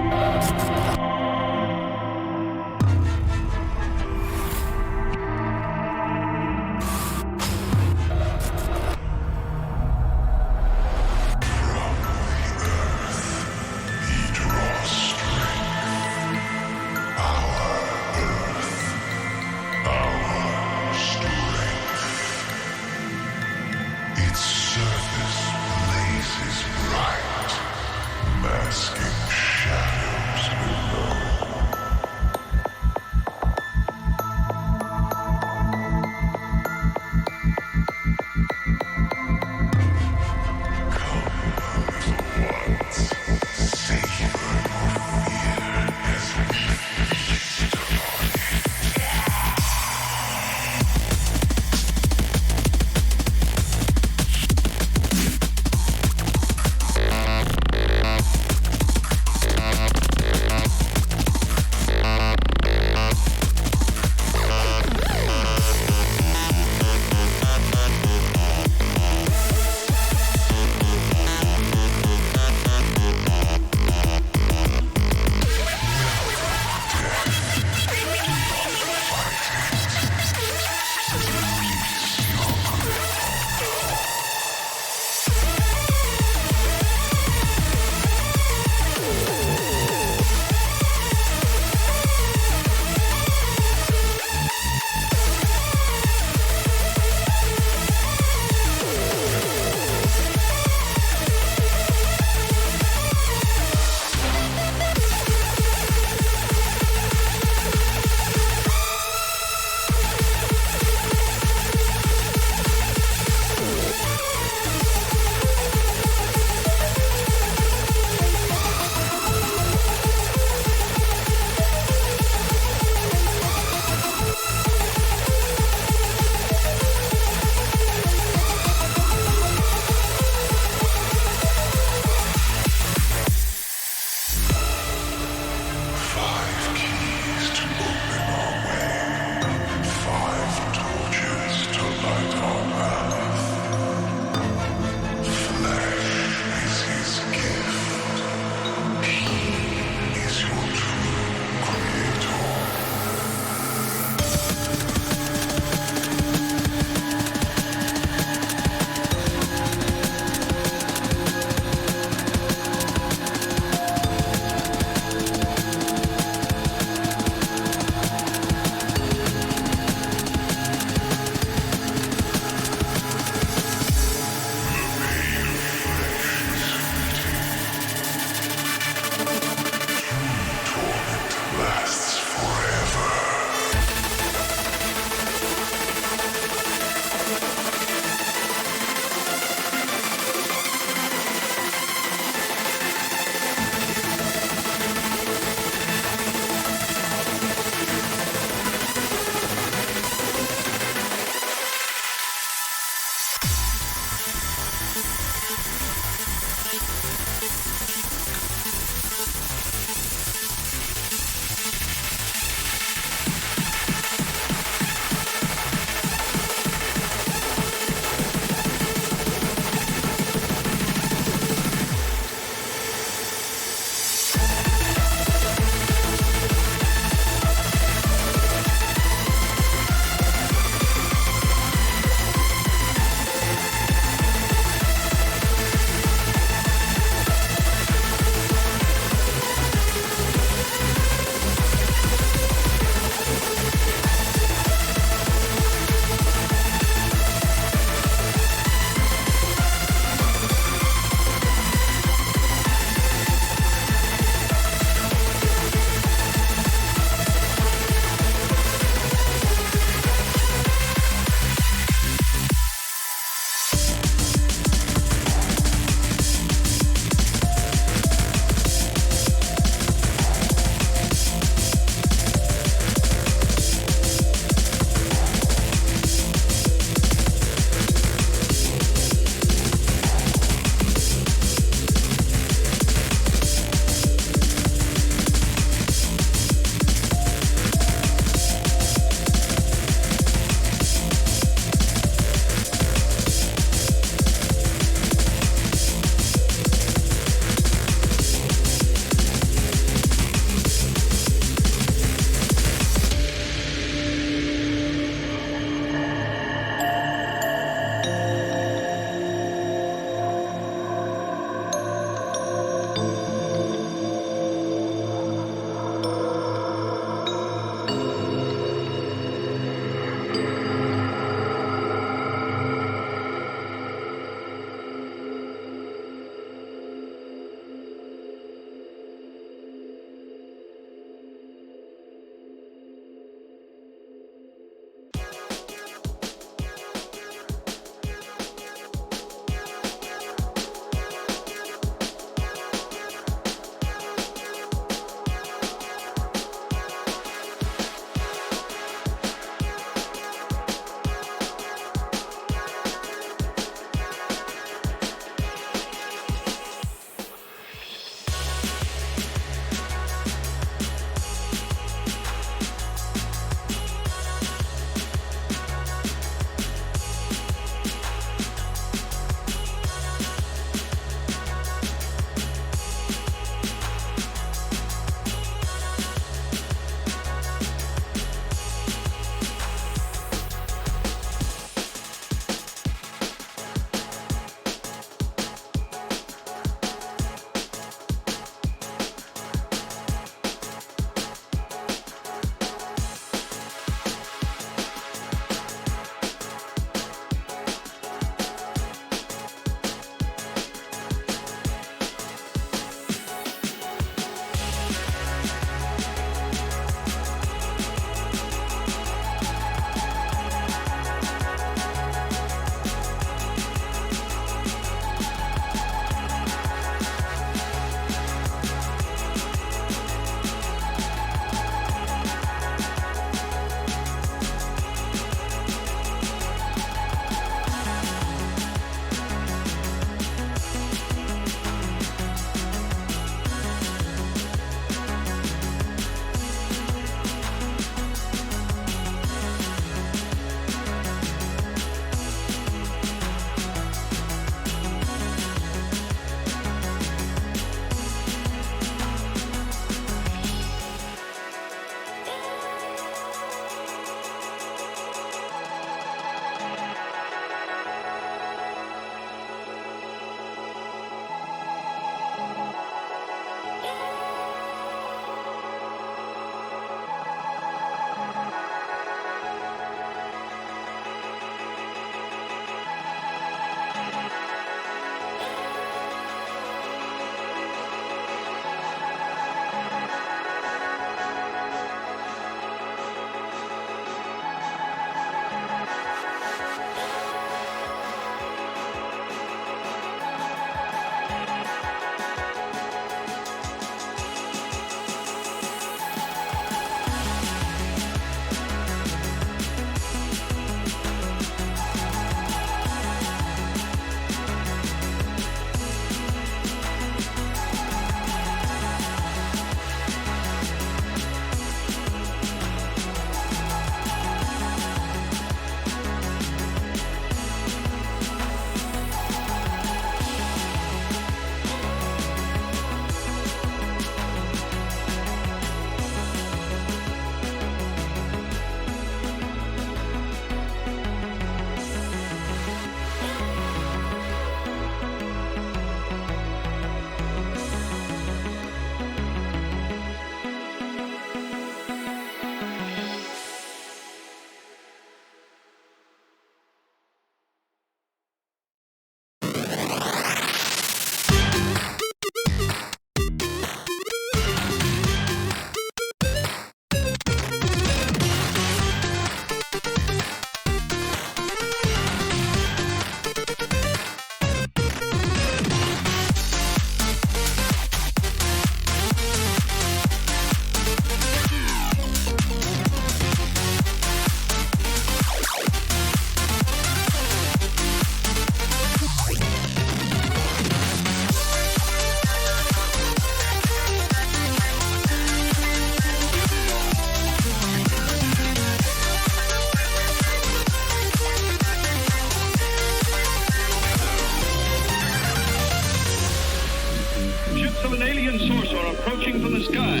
approaching from the sky.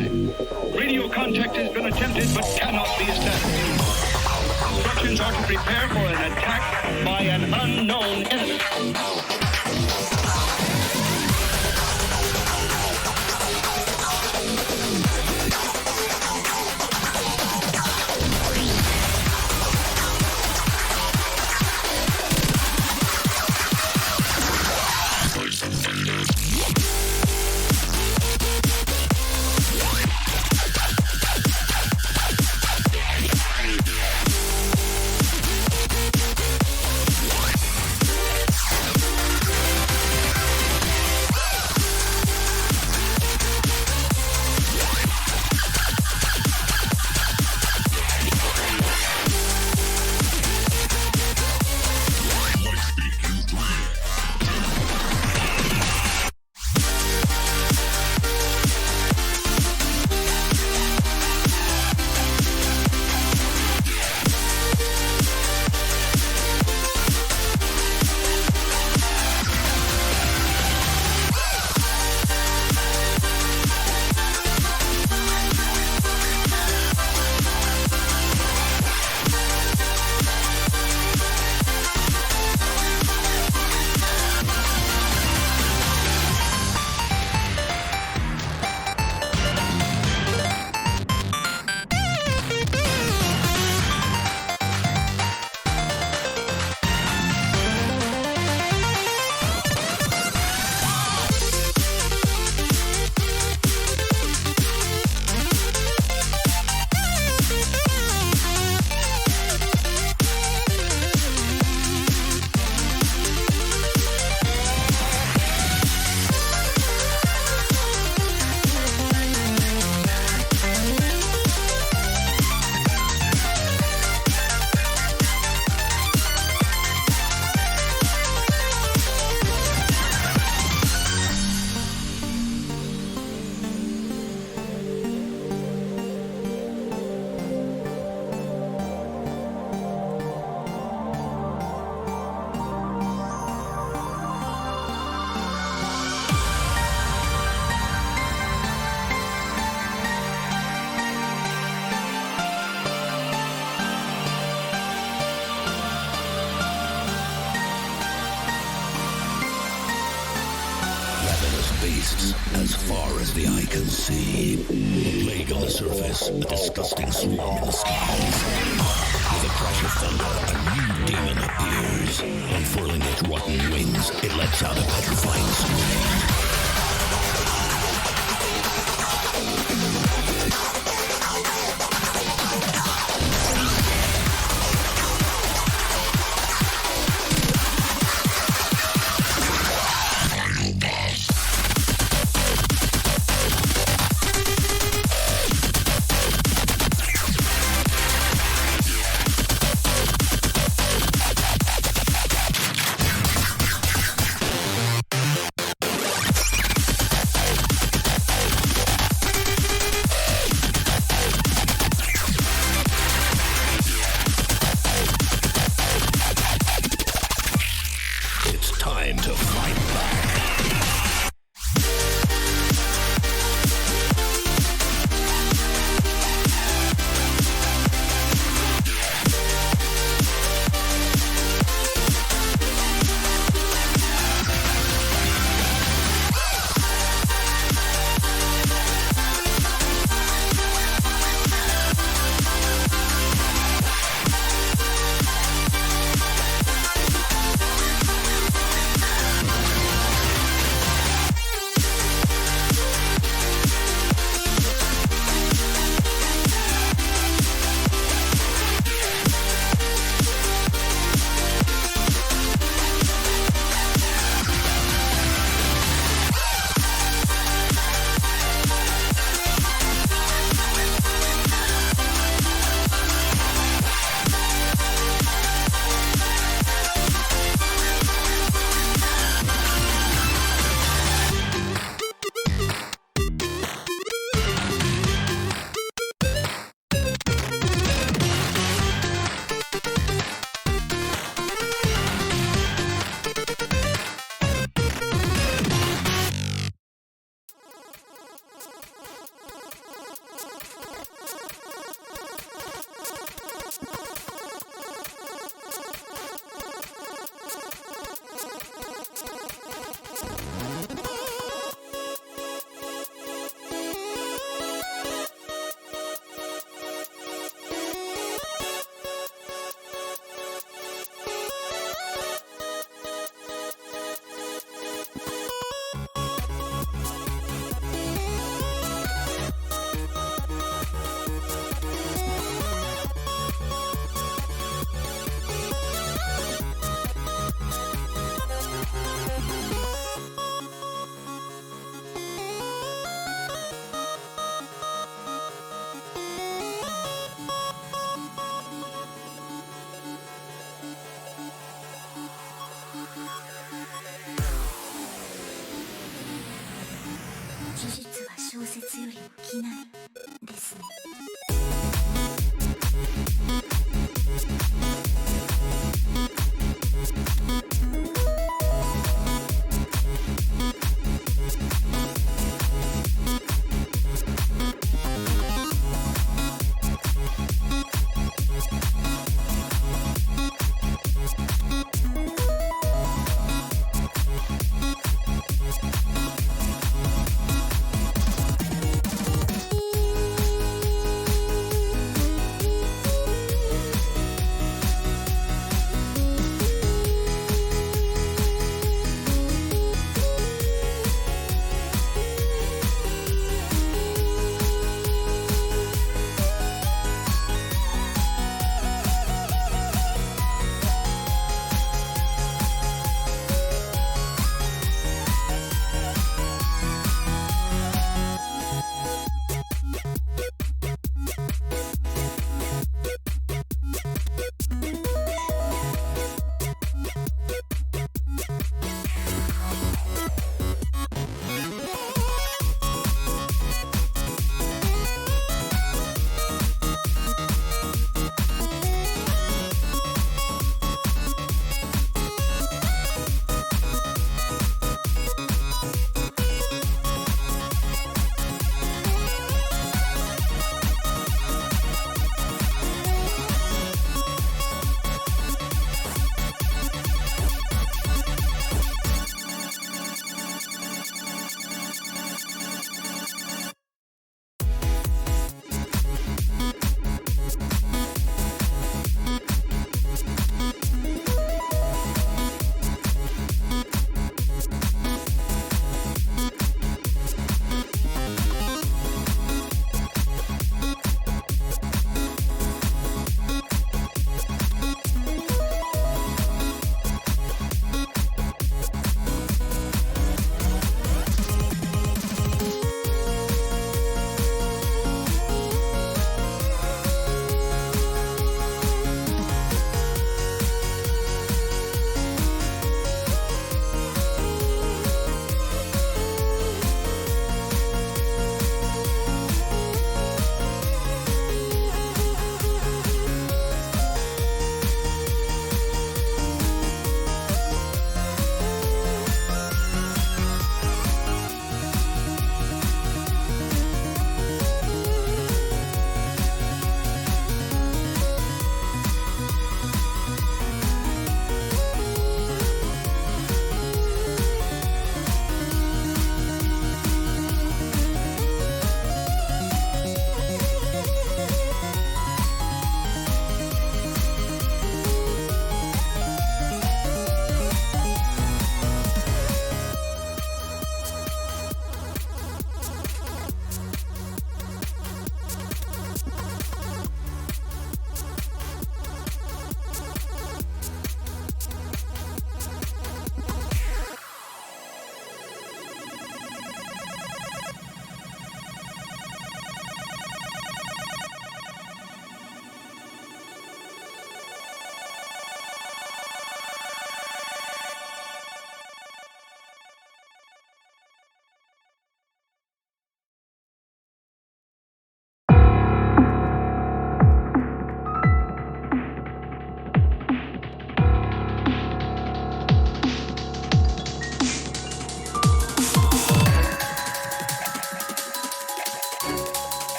Radio contact has been attempted but cannot be established. Instructions are to prepare for an attack by an unknown enemy. beasts as far as the eye can see. A plague on the surface, a disgusting swarm in the skies. With a crash of thunder, a new demon appears. Unfurling its rotten wings, it lets out a petrifying scream. Time to fight back. 事実は小説よりも奇ないですね。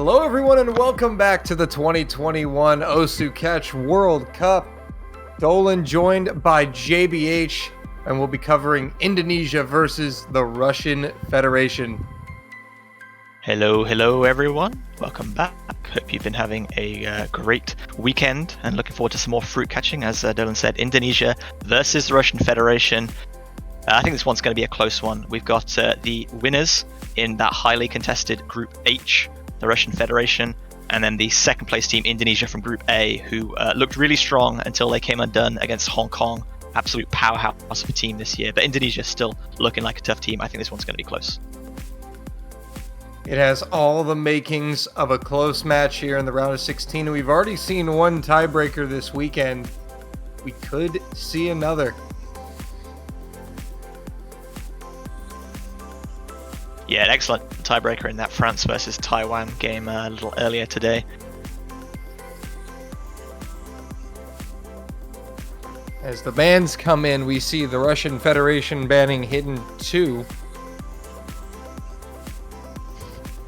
Hello everyone and welcome back to the 2021 Osu Catch World Cup. Dolan joined by JBH, and we'll be covering Indonesia versus the Russian Federation. Hello everyone. Welcome back. Hope you've been having a great weekend and looking forward to some more fruit catching. As Dolan said, Indonesia versus the Russian Federation. I think this one's going to be a close one. We've got the winners in that highly contested Group H, the Russian Federation, and then the second place team, Indonesia, from Group A, who looked really strong until they came undone against Hong Kong. Absolute powerhouse of a team this year, but Indonesia still looking like a tough team. I think this one's going to be close. It has all the makings of a close match here in the round of 16, and we've already seen one tiebreaker this weekend. We could see another. Yeah, an excellent tiebreaker in that France versus Taiwan game a little earlier today. As the bans come in, we see the Russian Federation banning Hidden 2.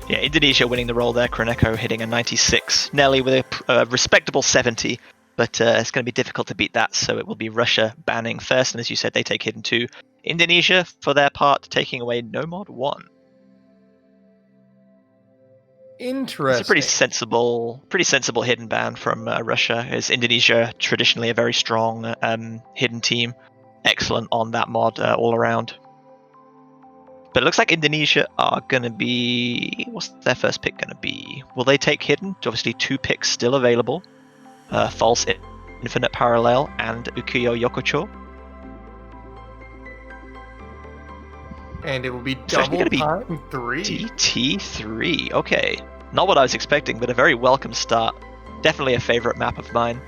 Yeah, Indonesia winning the roll there. Kroneko hitting a 96. Nelly with a respectable 70, but it's going to be difficult to beat that, so it will be Russia banning first, and as you said, they take Hidden 2. Indonesia, for their part, taking away No Mod 1. Interesting. It's a pretty sensible hidden ban from Russia. Is Indonesia traditionally a very strong hidden team, excellent on that mod all around. But it looks like Indonesia are going to be... What's their first pick going to be? Will they take hidden? Obviously 2 picks still available. False Infinite Parallel and Ukiyo Yokocho. And it will be double time 3. DT3. Okay. Not what I was expecting, but a very welcome start. Definitely a favorite map of mine.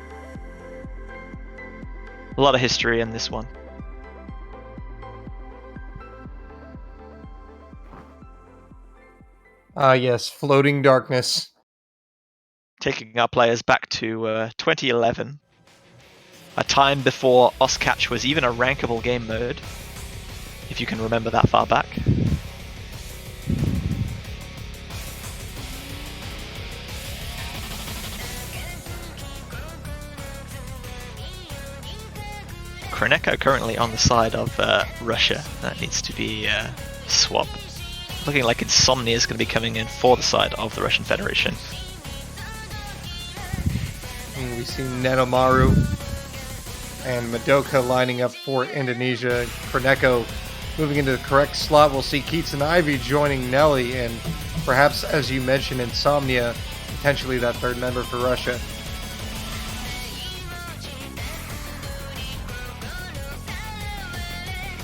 A lot of history in this one. Yes, Floating Darkness. Taking our players back to 2011. A time before Oscatch was even a rankable game mode. If you can remember that far back. Kroneko currently on the side of Russia. That needs to be swapped. Looking like Insomnia is going to be coming in for the side of the Russian Federation. And we see Nenomaru and Madoka lining up for Indonesia. Kroneko moving into the correct slot. We'll see Keats and Ivy joining Nelly, and perhaps, as you mentioned, Insomnia, potentially that third member for Russia.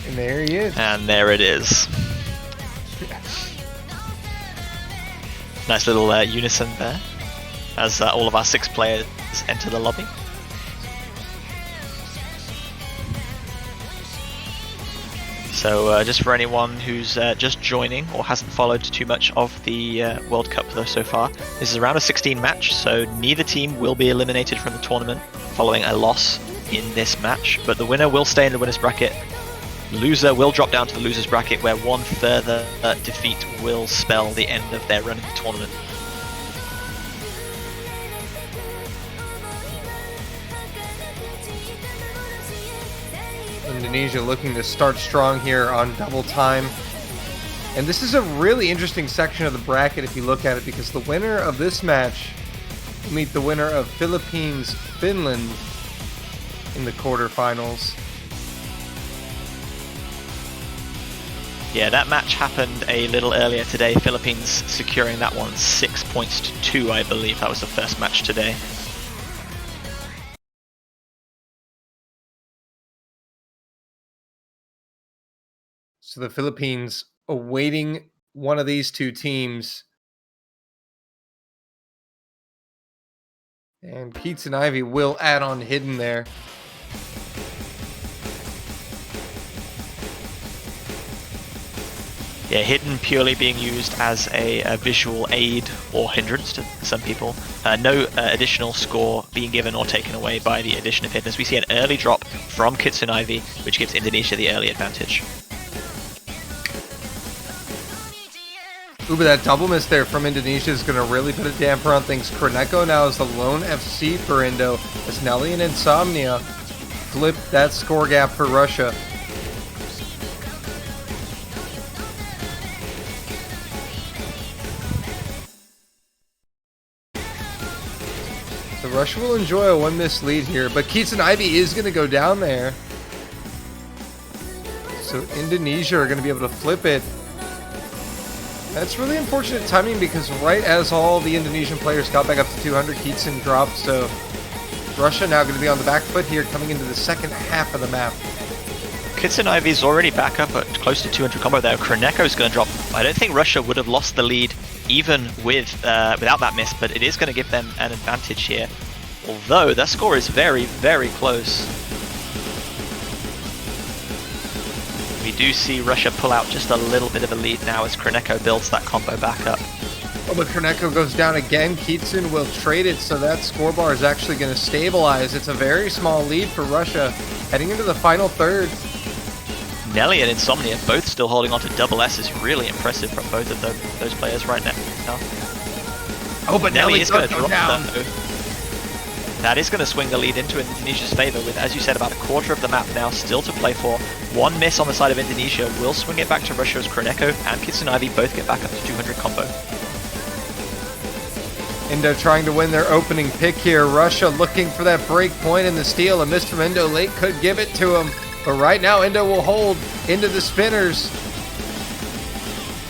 And there he is. And there it is. Nice little unison there, as all of our 6 players enter the lobby. So just for anyone who's just joining or hasn't followed too much of the World Cup though so far, this is a round of 16 match, so neither team will be eliminated from the tournament following a loss in this match, but the winner will stay in the winner's bracket. Loser will drop down to the loser's bracket, where one further defeat will spell the end of their run in the tournament. Indonesia looking to start strong here on double time. And this is a really interesting section of the bracket if you look at it, because the winner of this match will meet the winner of Philippines-Finland in the quarterfinals. Yeah, that match happened a little earlier today. Philippines securing that one 6 points to 2, I believe. That was the first match today. So the Philippines awaiting one of these two teams. And Keats and Ivy will add on hidden there. Yeah, hidden purely being used as a visual aid or hindrance to some people. No additional score being given or taken away by the addition of hidden, as we see an early drop from Kitsune Ivy, which gives Indonesia the early advantage. Ooh, but that double miss there from Indonesia is going to really put a damper on things. Kroneko now is the lone FC for Indo, as Nelly and Insomnia flip that score gap for Russia. So Russia will enjoy a 1-miss lead here, but Keats and Ivy is going to go down there. So Indonesia are going to be able to flip it. That's really unfortunate timing because right as all the Indonesian players got back up to 200, Keatson dropped. So Russia now going to be on the back foot here coming into the second half of the map. Kitson Ivy's already back up at close to 200 combo there. Kroneko's going to drop. I don't think Russia would have lost the lead even with without that miss, but it is going to give them an advantage here. Although their score is very, very close. We do see Russia pull out just a little bit of a lead now as Kroneko builds that combo back up. Oh, but Kroneko goes down again. Keatson will trade it, so that score bar is actually going to stabilize. It's a very small lead for Russia heading into the final third. Nelly and Insomnia both still holding on to double S is really impressive from both of those players right now. Oh, but Nelly is going to go drop down. though. That is going to swing the lead into Indonesia's favour with, as you said, about a quarter of the map now still to play for. One miss on the side of Indonesia will swing it back to Russia as Kroneko and Kitsun Ivy both get back up to 200 combo. Indo trying to win their opening pick here. Russia looking for that break point in the steal. A miss from Indo late could give it to him. But right now, Indo will hold into the spinners.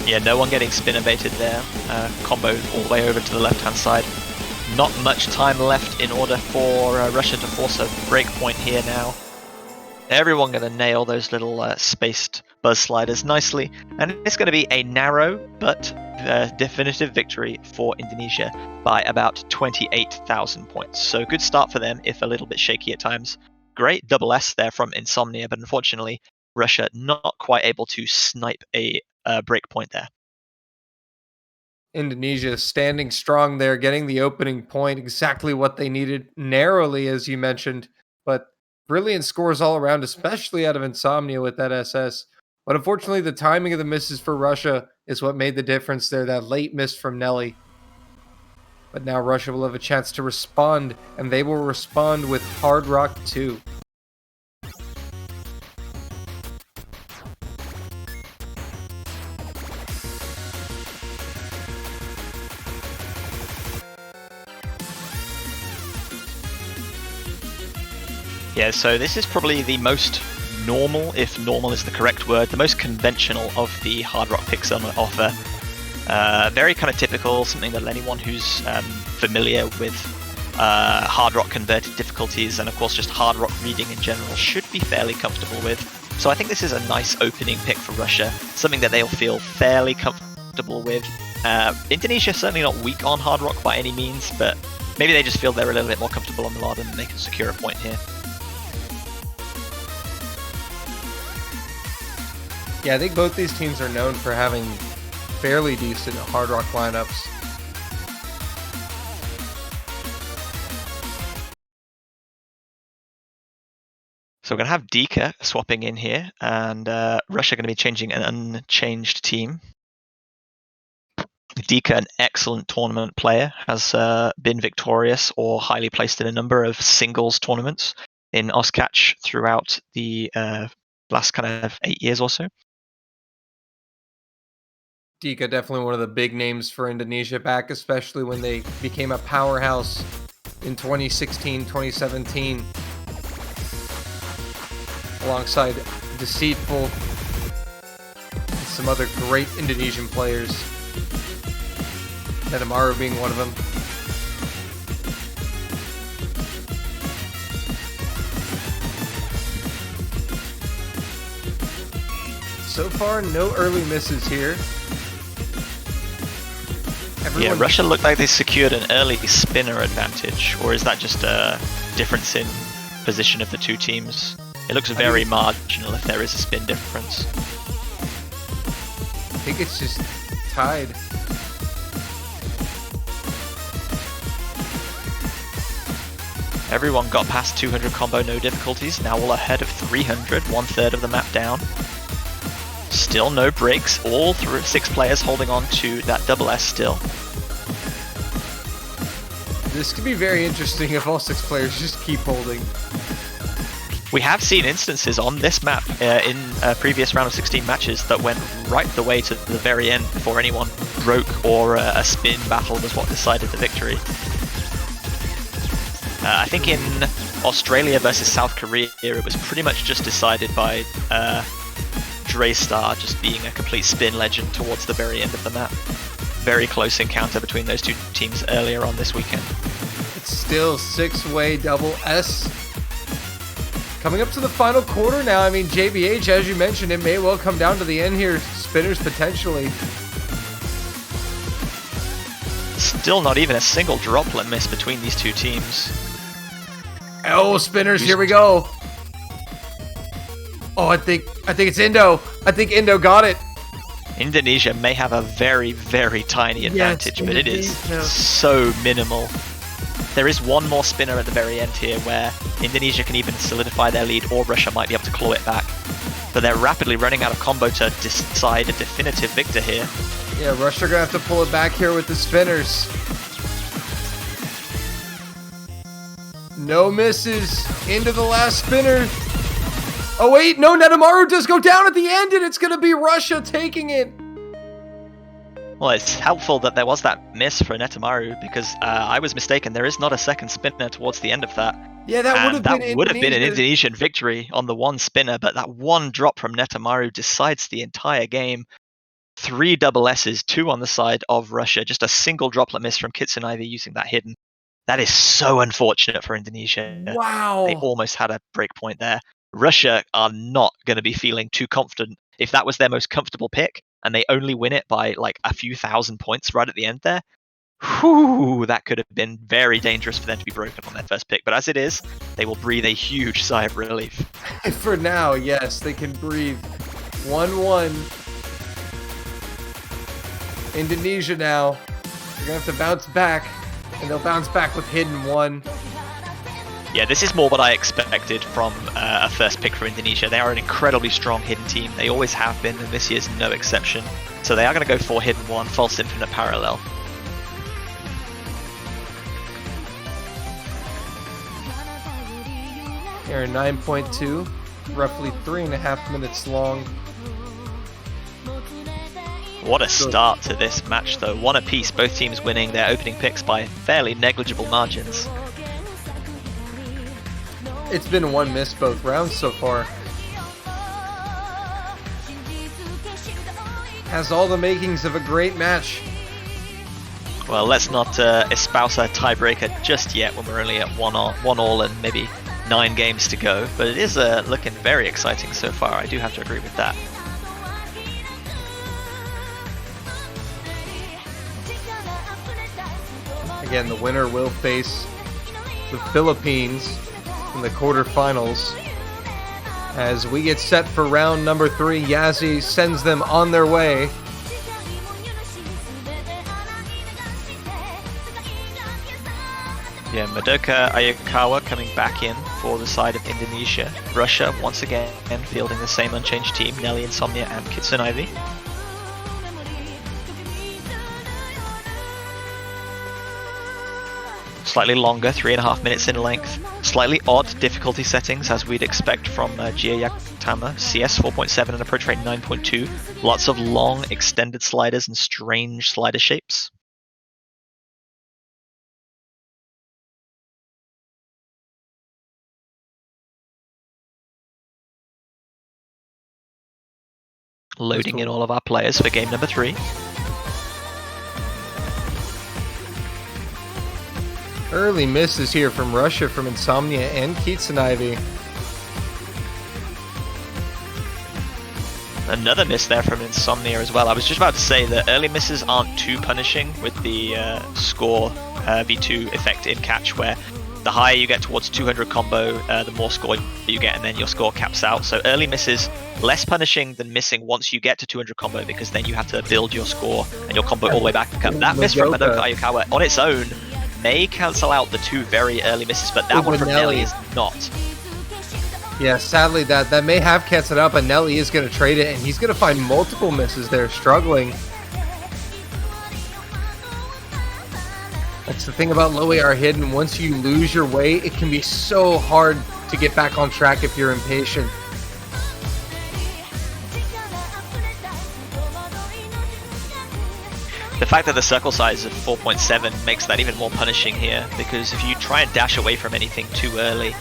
Yeah, no one getting spinner baited there. Combo all the way over to the left-hand side. Not much time left in order for Russia to force a break point here now. Everyone going to nail those little spaced buzz sliders nicely. And it's going to be a narrow but definitive victory for Indonesia by about 28,000 points. So good start for them, if a little bit shaky at times. Great double S there from Insomnia, but unfortunately Russia not quite able to snipe a break point there. Indonesia standing strong there, getting the opening point, exactly what they needed, narrowly as you mentioned, but brilliant scores all around, especially out of Insomnia with that SS. But unfortunately, the timing of the misses for Russia is what made the difference there, that late miss from Nelly. But now Russia will have a chance to respond, and they will respond with Hard Rock 2. Yeah, so this is probably the most normal, if normal is the correct word, the most conventional of the hard rock picks on offer. Very kind of typical, something that anyone who's familiar with hard rock converted difficulties and of course just hard rock reading in general should be fairly comfortable with. So I think this is a nice opening pick for Russia, something that they'll feel fairly comfortable with. Indonesia certainly not weak on hard rock by any means, but maybe they just feel they're a little bit more comfortable on the Laden and they can secure a point here. Yeah, I think both these teams are known for having fairly decent hard rock lineups. So we're going to have Dika swapping in here, and Russia going to be changing an unchanged team. Dika, an excellent tournament player, has been victorious or highly placed in a number of singles tournaments in Oscatch throughout the last kind of 8 years or so. Dika definitely one of the big names for Indonesia back, especially when they became a powerhouse in 2016, 2017. Alongside Deceitful and some other great Indonesian players. Nedamaru being one of them. So far, no early misses here. Yeah, Russia looked like they secured an early spinner advantage, or is that just a difference in position of the two teams? It looks very marginal if there is a spin difference. I think it's just tied. Everyone got past 200 combo, no difficulties. Now all ahead of 300, 1/3 of the map down. Still no breaks. All 6 players holding on to that double S still. This could be very interesting if all 6 players just keep holding. We have seen instances on this map in previous round of 16 matches that went right the way to the very end before anyone broke, or a spin battle was what decided the victory. I think in Australia versus South Korea, it was pretty much just decided by Draystar just being a complete spin legend towards the very end of the map. Very close encounter between those 2 teams earlier on this weekend. It's still 6-way double S. Coming up to the final quarter now. I mean, JBH, as you mentioned, it may well come down to the end here. Spinners potentially. Still not even a single droplet miss between these 2 teams. Oh, spinners, here we go. Oh, I think it's Indo. I think Indo got it. Indonesia may have a very, very tiny advantage, but it is Indonesia. so minimal. There is one more spinner at the very end here where Indonesia can even solidify their lead, or Russia might be able to claw it back. But they're rapidly running out of combo to decide a definitive victor here. Yeah, Russia are going to have to pull it back here with the spinners. No misses into the last spinner. Oh wait, no, Netamaru does go down at the end, and it's going to be Russia taking it. Well, it's helpful that there was that miss for Netamaru, because I was mistaken. There is not a second spinner towards the end of that. Yeah, that would have been an Indonesian victory on the one spinner, but that one drop from Netamaru decides the entire game. 3 double S's, 2 on the side of Russia. Just a single droplet miss from Kitsunaivi using that hidden. That is so unfortunate for Indonesia. Wow. They almost had a break point there. Russia are not going to be feeling too confident. If that was their most comfortable pick, and they only win it by like a few thousand points right at the end there, whew, that could have been very dangerous for them to be broken on their first pick. But as it is, they will breathe a huge sigh of relief. For now, yes, they can breathe. 1-1. Indonesia now. They're going to have to bounce back, and they'll bounce back with hidden 1. Yeah, this is more what I expected from a first pick for Indonesia. They are an incredibly strong hidden team. They always have been, and this year's no exception. So they are going to go for hidden 1, false infinite parallel. Here, 9.2, roughly 3.5 minutes long. What a start to this match, though. 1 apiece, both teams winning their opening picks by fairly negligible margins. It's been 1 miss both rounds so far. Has all the makings of a great match. Well, let's not espouse a tiebreaker just yet when we're only at 1 all and maybe 9 games to go. But it is looking very exciting so far. I do have to agree with that. Again, the winner will face the Philippines in the quarterfinals. As we get set for round number 3, Yazzie sends them on their way. Yeah, Madoka Ayakawa coming back in for the side of Indonesia. Russia, once again, fielding the same unchanged team, Nelly, Insomnia, and Kitsunaivi. Slightly longer, 3.5 minutes in length. Slightly odd difficulty settings, as we'd expect from Jie Yakutama. CS 4.7 and approach rate 9.2. Lots of long, extended sliders and strange slider shapes. Loading in all of our players for game number 3. Early misses here from Russia, from Insomnia and Kitsunaivi. Another miss there from Insomnia as well. I was just about to say that early misses aren't too punishing with the score V2 effect in catch, where the higher you get towards 200 combo, the more score you get, and then your score caps out. So early misses, less punishing than missing once you get to 200 combo, because then you have to build your score and your combo all the way back up. That miss from Madoka Ayakawa on its own may cancel out the 2 very early misses, but that one from Nelly is not. Yeah, sadly that may have canceled out, but Nelly is going to trade it, and he's going to find multiple misses there, struggling. That's the thing about low AR hidden. Once you lose your way, it can be so hard to get back on track if you're impatient. The fact that the circle size of 4.7 makes that even more punishing here, because if you try and dash away from anything too early,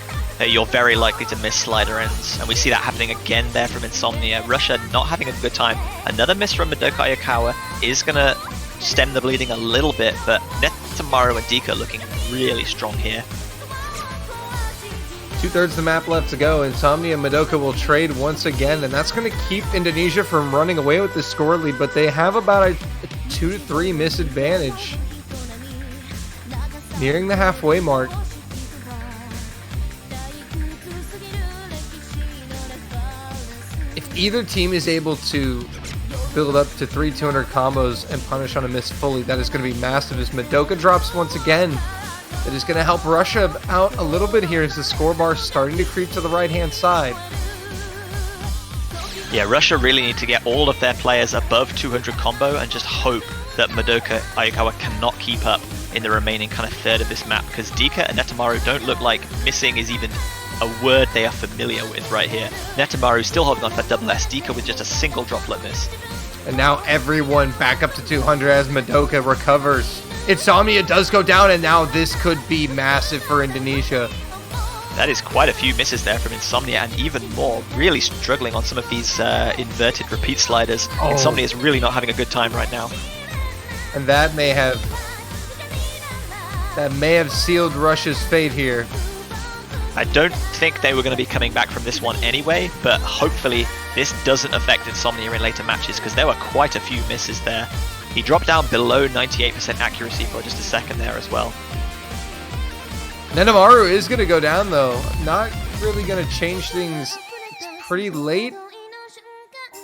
you're very likely to miss slider ends. And we see that happening again there from Insomnia. Russia not having a good time. Another miss from Madoka Ayakawa is going to stem the bleeding a little bit, but Netamaru and Dika looking really strong here. 2/3 of the map left to go. Insomnia and Madoka will trade once again, and that's going to keep Indonesia from running away with the score lead, but they have about a 2 to 3 miss advantage. Nearing the halfway mark. If either team is able to build up to 3 200 combos and punish on a miss fully, that is going to be massive as Madoka drops once again. That is going to help Russia out a little bit here as the score bar is starting to creep to the right-hand side. Yeah, Russia really need to get all of their players above 200 combo and just hope that Madoka Ayakawa cannot keep up in the remaining kind of third of this map, because Dika and Netamaru don't look like missing is even a word they are familiar with right here. Netamaru still holding on for that double S, Dika with just a single droplet miss. And now everyone back up to 200 as Madoka recovers. Insomnia does go down, and now this could be massive for Indonesia. That is quite a few misses there from Insomnia, and even more, really struggling on some of these inverted repeat sliders. Oh. Insomnia is really not having a good time right now. And that may have sealed Russia's fate here. I don't think they were going to be coming back from this one anyway, but hopefully this doesn't affect Insomnia in later matches, because there were quite a few misses there. He dropped down below 98% accuracy for just a second there as well. Netamaru is going to go down though. Not really going to change things. It's pretty late.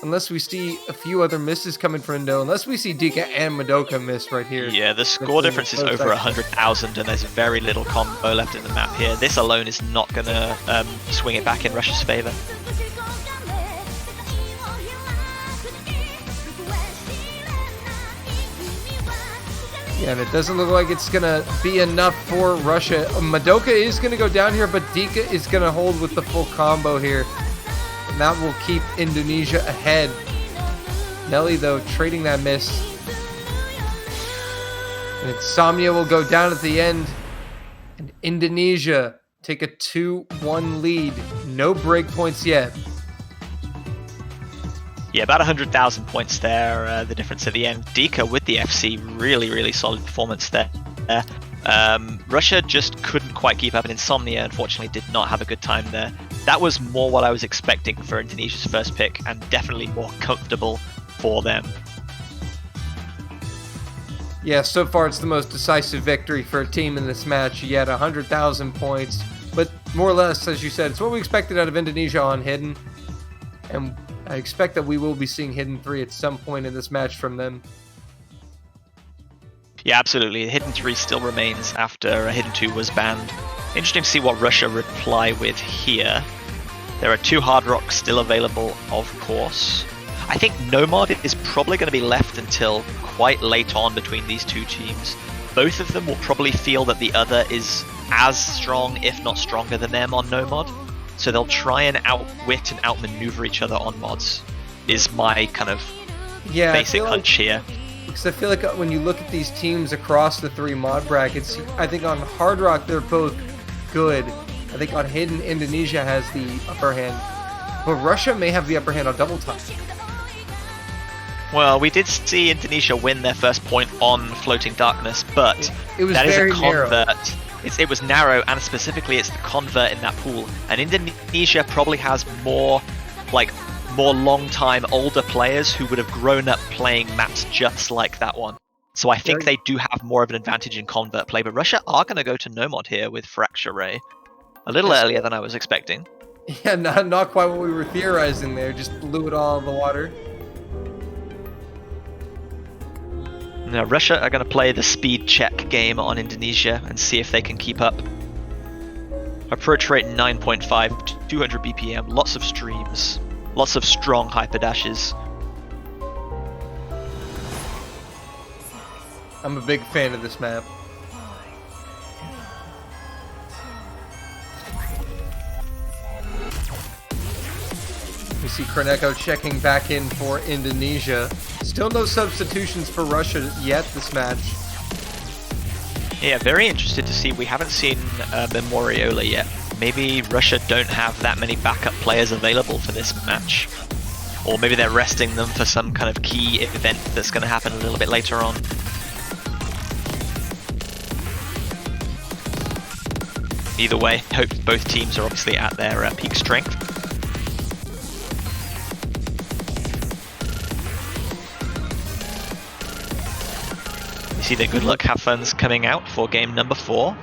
Unless we see a few other misses coming from Indo. Unless we see Dika and Madoka miss right here. Yeah, the score difference is over 100,000 and there's very little combo left in the map here. This alone is not going to swing it back in Russia's favor. Yeah, and it doesn't look like it's going to be enough for Russia. Madoka is going to go down here, but Dika is going to hold with the full combo here. And that will keep Indonesia ahead. Nelly, though, trading that miss. And Insomnia will go down at the end. And Indonesia take a 2-1 lead. No breakpoints yet. Yeah, about 100,000 points there, the difference at the end. Dika with the FC, really, really solid performance there. Russia just couldn't quite keep up, and Insomnia, unfortunately, did not have a good time there. That was more what I was expecting for Indonesia's first pick, and definitely more comfortable for them. Yeah, so far it's the most decisive victory for a team in this match yet, 100,000 points. But more or less, as you said, it's what we expected out of Indonesia on Hidden. And I expect that we will be seeing Hidden 3 at some point in this match from them. Yeah, absolutely. Hidden 3 still remains after Hidden 2 was banned. Interesting to see what Russia reply with here. There are 2 Hard Rocks still available, of course. I think Nomad is probably going to be left until quite late on between these two teams. Both of them will probably feel that the other is as strong, if not stronger than them on Nomad. So they'll try and outwit and outmaneuver each other on mods, is my kind of basic hunch here. Because I feel like when you look at these teams across the 3 mod brackets, I think on Hard Rock they're both good. I think on Hidden, Indonesia has the upper hand. But Russia may have the upper hand on Double Time. Well, we did see Indonesia win their first point on Floating Darkness, but it was that very is a convert. It was narrow, and specifically it's the convert in that pool. And Indonesia probably has more long-time older players who would have grown up playing maps just like that one. So I think they do have more of an advantage in convert play, but Russia are going to go to Nomad here with Fracture Ray. A little earlier than I was expecting. Yeah, not quite what we were theorizing there, just blew it all in the water. Now Russia are going to play the speed check game on Indonesia and see if they can keep up. Approach rate 9.5, 200 BPM, lots of streams, lots of strong hyper dashes. I'm a big fan of this map. We see Kroneko checking back in for Indonesia. Still no substitutions for Russia yet this match. Yeah, very interested to see. We haven't seen Memoriola yet. Maybe Russia don't have that many backup players available for this match. Or maybe they're resting them for some kind of key event that's going to happen a little bit later on. Either way, hope both teams are obviously at their peak strength. You see the good luck have fun's coming out for game number 4.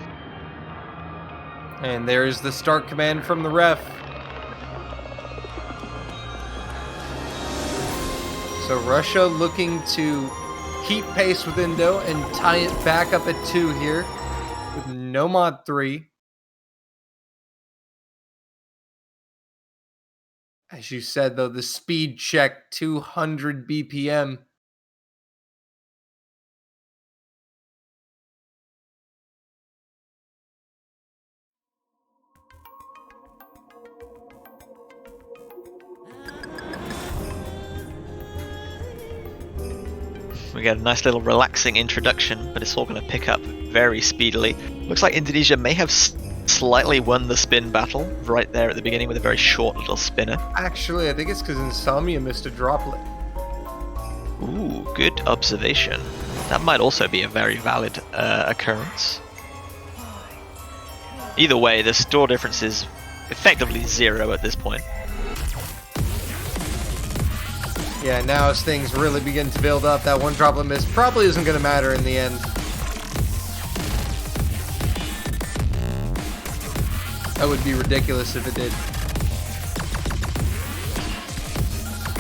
And there's the start command from the ref. So Russia looking to keep pace with Indo and tie it back up at 2 here with no mod 3. As you said, though, the speed check 200 BPM. We get a nice little relaxing introduction, but it's all going to pick up very speedily. Looks like Indonesia may have slightly won the spin battle right there at the beginning with a very short little spinner. Actually, I think it's because Insomnia missed a droplet. Ooh, good observation. That might also be a very valid occurrence. Either way, the store difference is effectively 0 at this point. Yeah, now as things really begin to build up, that one droplet miss probably isn't going to matter in the end. That would be ridiculous if it did.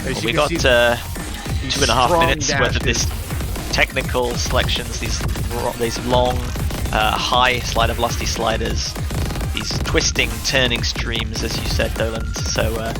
Well, we got 2.5 minutes worth of this technical selections, these long, high slider velocity sliders, these twisting, turning streams, as you said, Dolan. So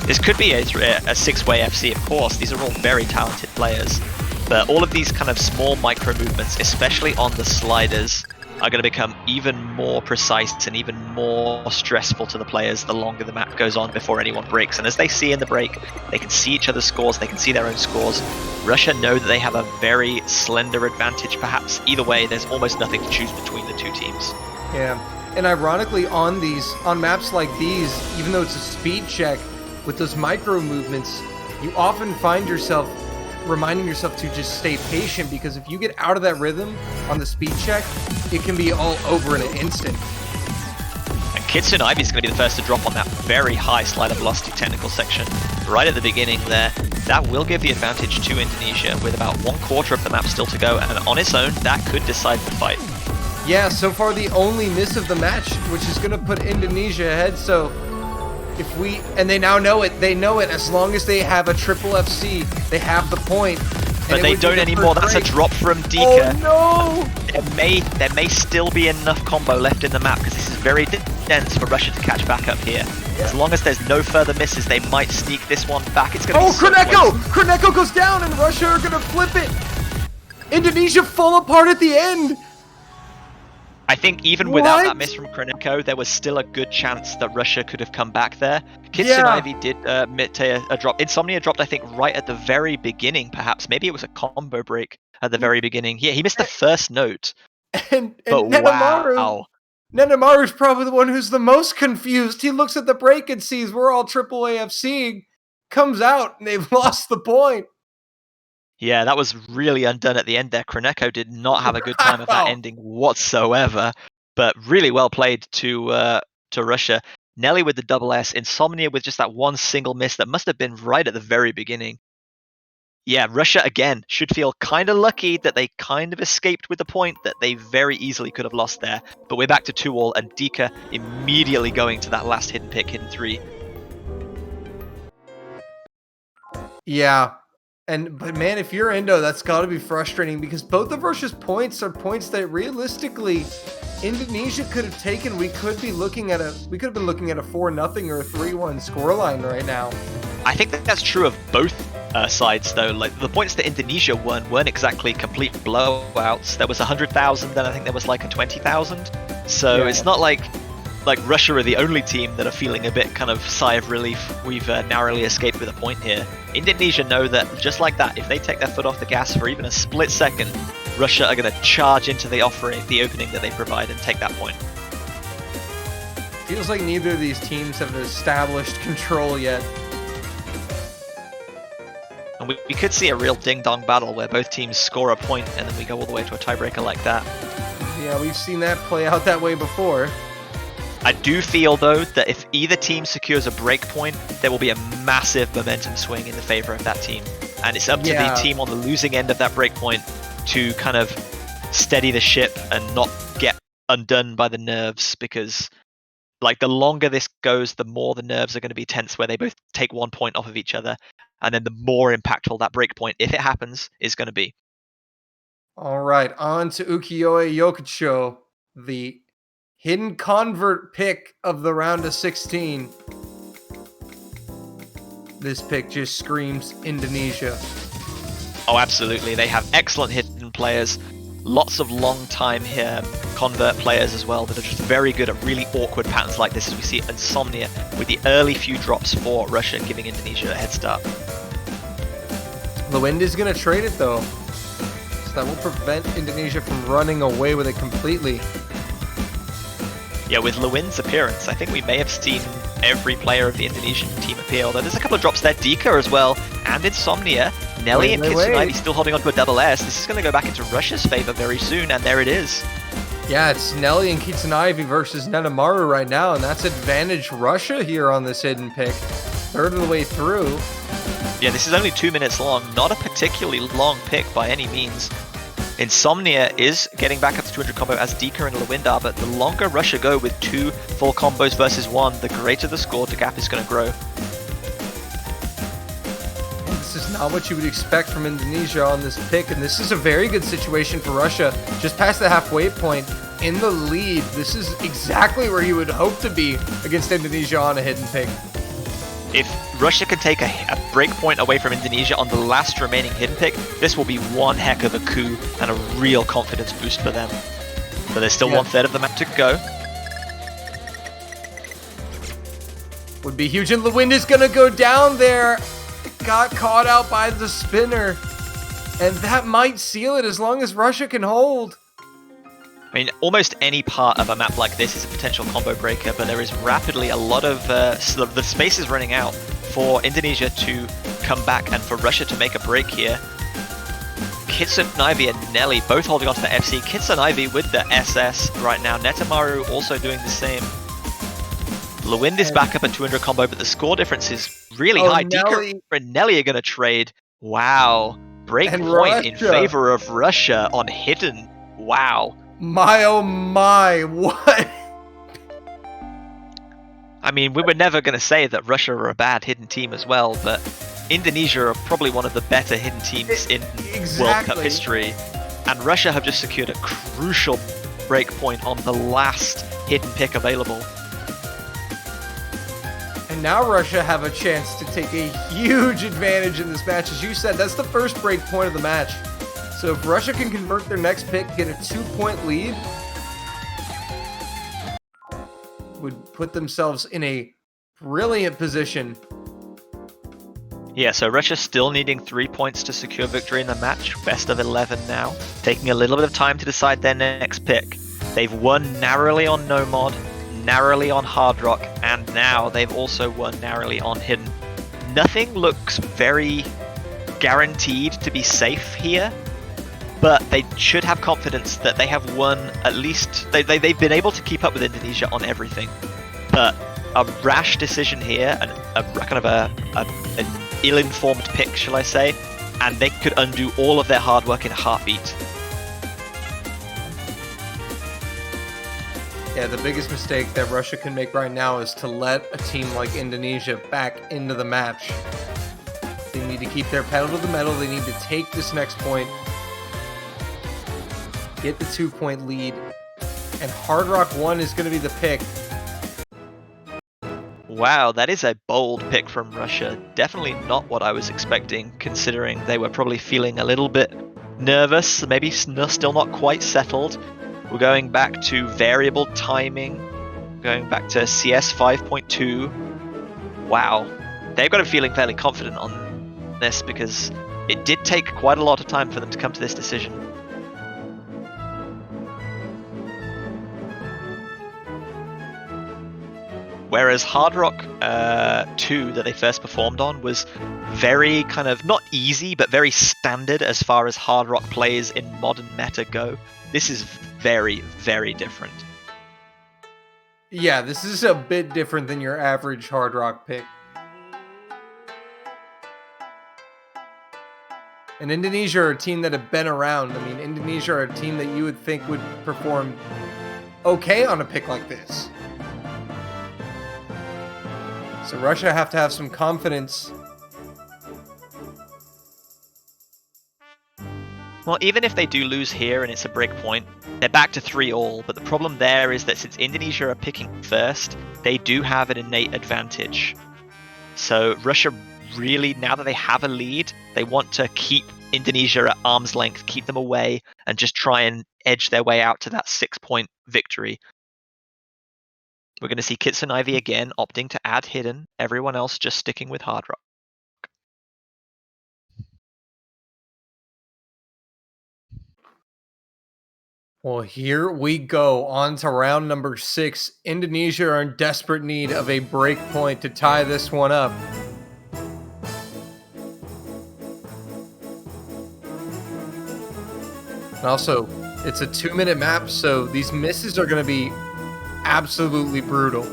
this could be a 6-way FC, of course. These are all very talented players, but all of these kind of small micro movements, especially on the sliders, are going to become even more precise and even more stressful to the players the longer the map goes on before anyone breaks. And as they see in the break, they can see each other's scores, they can see their own scores. Russia know that they have a very slender advantage, perhaps. Either way, there's almost nothing to choose between the two teams. Yeah, and ironically on maps like these, even though it's a speed check, with those micro movements, you often find yourself reminding yourself to just stay patient, because if you get out of that rhythm on the speed check, it can be all over in an instant. And Kitsune Ivy is going to be the first to drop on that very high slider velocity technical section right at the beginning there. That will give the advantage to Indonesia with about 1/4 of the map still to go, and on its own, that could decide the fight. Yeah, so far the only miss of the match, which is going to put Indonesia ahead. So and they now know it. They know it. As long as they have a triple FC, they have the point. But they don't anymore. That's a drop from Dika. Oh no! There may still be enough combo left in the map, because this is very dense for Russia to catch back up here. Yeah. As long as there's no further misses, they might sneak this one back. It's going to be so Kroneko! close. Kroneko goes down, and Russia are going to flip it. Indonesia fall apart at the end. I think even without that miss from Kroneko, there was still a good chance that Russia could have come back there. Kitsune Ivy did admit to a drop. Insomnia dropped, I think, right at the very beginning, perhaps. Maybe it was a combo break at the very beginning. Yeah, he missed the first note. And but Nenamaru, wow. Nenamaru's probably the one who's the most confused. He looks at the break and sees we're all triple AFCing, comes out, and they've lost the point. Yeah, that was really undone at the end there. Kroneko did not have a good time of that ending whatsoever, but really well played to Russia. Nelly with the double S, Insomnia with just that one single miss that must have been right at the very beginning. Yeah, Russia again should feel kind of lucky that they kind of escaped with the point that they very easily could have lost there. But we're back to 2-all, and Dika immediately going to that last hidden pick, hidden 3. Yeah. But man, if you're Indo, that's got to be frustrating, because both of Russia's points are points that realistically Indonesia could have taken, we could have been looking at a 4-0 or a 3-1 scoreline right now. I think that's true of both sides, though. Like, the points that Indonesia won weren't exactly complete blowouts. There was 100,000, then I think there was like a 20,000. So Yeah. it's not like Russia are the only team that are feeling a bit kind of sigh of relief. We've narrowly escaped with a point here. Indonesia know that just like that, if they take their foot off the gas for even a split second, Russia are going to charge into the opening that they provide and take that point. Feels like neither of these teams have established control yet. And we could see a real ding-dong battle where both teams score a point and then we go all the way to a tiebreaker like that. Yeah, we've seen that play out that way before. I do feel, though, that if either team secures a break point, there will be a massive momentum swing in the favor of that team. And it's up to the team on the losing end of that break point to kind of steady the ship and not get undone by the nerves, because like the longer this goes, the more the nerves are going to be tense where they both take 1 point off of each other, and then the more impactful that break point, if it happens, is going to be. All right, on to Ukiyo-e Yokocho, the hidden convert pick of the round of 16. This pick just screams Indonesia. Oh, absolutely. They have excellent hidden players. Lots of long-time here convert players as well that are just very good at really awkward patterns like this, as we see Insomnia with the early few drops for Russia, giving Indonesia a head start. Lewind is going to trade it, though. So that will prevent Indonesia from running away with it completely. Yeah, with Lewin's appearance, I think we may have seen every player of the Indonesian team appear, although there's a couple of drops there. Dika as well, and Insomnia. Nelly and Kitsunaibi still holding on to a double S. This is going to go back into Russia's favor very soon, and there it is. Yeah, it's Nelly and Kitsunaibi versus Nenamaru right now, and that's advantage Russia here on this hidden pick. Third of the way through. Yeah, this is only 2 minutes long. Not a particularly long pick by any means. Insomnia is getting back up to 200 combo as Dika and Lewind are, but the longer Russia go with 2 full combos versus 1, the greater the score the gap is going to grow. This is not what you would expect from Indonesia on this pick, and this is a very good situation for Russia. Just past the halfway point, in the lead. This is exactly where you would hope to be against Indonesia on a hidden pick. If Russia can take a break point away from Indonesia on the last remaining hidden pick, this will be one heck of a coup and a real confidence boost for them. But there's still 1/3 of the map to go. Would be huge, and Lewind is going to go down there. Got caught out by the spinner. And that might seal it as long as Russia can hold. I mean, almost any part of a map like this is a potential combo breaker, but there is rapidly a lot of the space is running out for Indonesia to come back and for Russia to make a break here. Kitsunaibi and Nelly both holding on to the FC. Kitsunaibi with the SS right now. Netamaru also doing the same. Lewind is back up at 200 combo, but the score difference is really high. Dika and Nelly are going to trade. Wow. Break point in favor of Russia on hidden. Wow. My oh my, what? I mean, we were never going to say that Russia are a bad hidden team as well, but Indonesia are probably one of the better hidden teams in World Cup history. And Russia have just secured a crucial break point on the last hidden pick available. And now Russia have a chance to take a huge advantage in this match. As you said, that's the first break point of the match. So if Russia can convert their next pick, get a 2-point lead, would put themselves in a brilliant position. Yeah, so Russia still needing 3 points to secure victory in the match. Best of 11 now. Taking a little bit of time to decide their next pick. They've won narrowly on No Mod, narrowly on Hard Rock, and now they've also won narrowly on Hidden. Nothing looks very guaranteed to be safe here, but they should have confidence that they have won at least... They've been able to keep up with Indonesia on everything. But a rash decision here, and an ill-informed pick, shall I say, and they could undo all of their hard work in a heartbeat. Yeah, the biggest mistake that Russia can make right now is to let a team like Indonesia back into the match. They need to keep their pedal to the metal. They need to take this next point, get the 2-point lead, And Hard Rock 1 is going to be the pick. Wow, that is a bold pick from Russia. Definitely not what I was expecting, considering they were probably feeling a little bit nervous, maybe still not quite settled. We're going back to variable timing, going back to CS 5.2. Wow, they've got to be feeling fairly confident on this because it did take quite a lot of time for them to come to this decision. Whereas Hard Rock 2 that they first performed on was very kind of, not easy, but very standard as far as Hard Rock plays in modern meta go. This is very, very different. Yeah, this is a bit different than your average Hard Rock pick. And Indonesia are a team that have been around. I mean, Indonesia are a team that you would think would perform okay on a pick like this. So Russia have to have some confidence. Well, even if they do lose here and it's a break point, they're back to 3-all, but the problem there is that since Indonesia are picking first, they do have an innate advantage. So Russia really, now that they have a lead, they want to keep Indonesia at arm's length, keep them away, and just try and edge their way out to that 6-point victory. We're going to see Kits and Ivy again opting to add Hidden, everyone else just sticking with Hard Rock. Well, here we go on to round number 6. Indonesia are in desperate need of a break point to tie this one up. And also, it's a 2-minute map, so these misses are going to be absolutely brutal.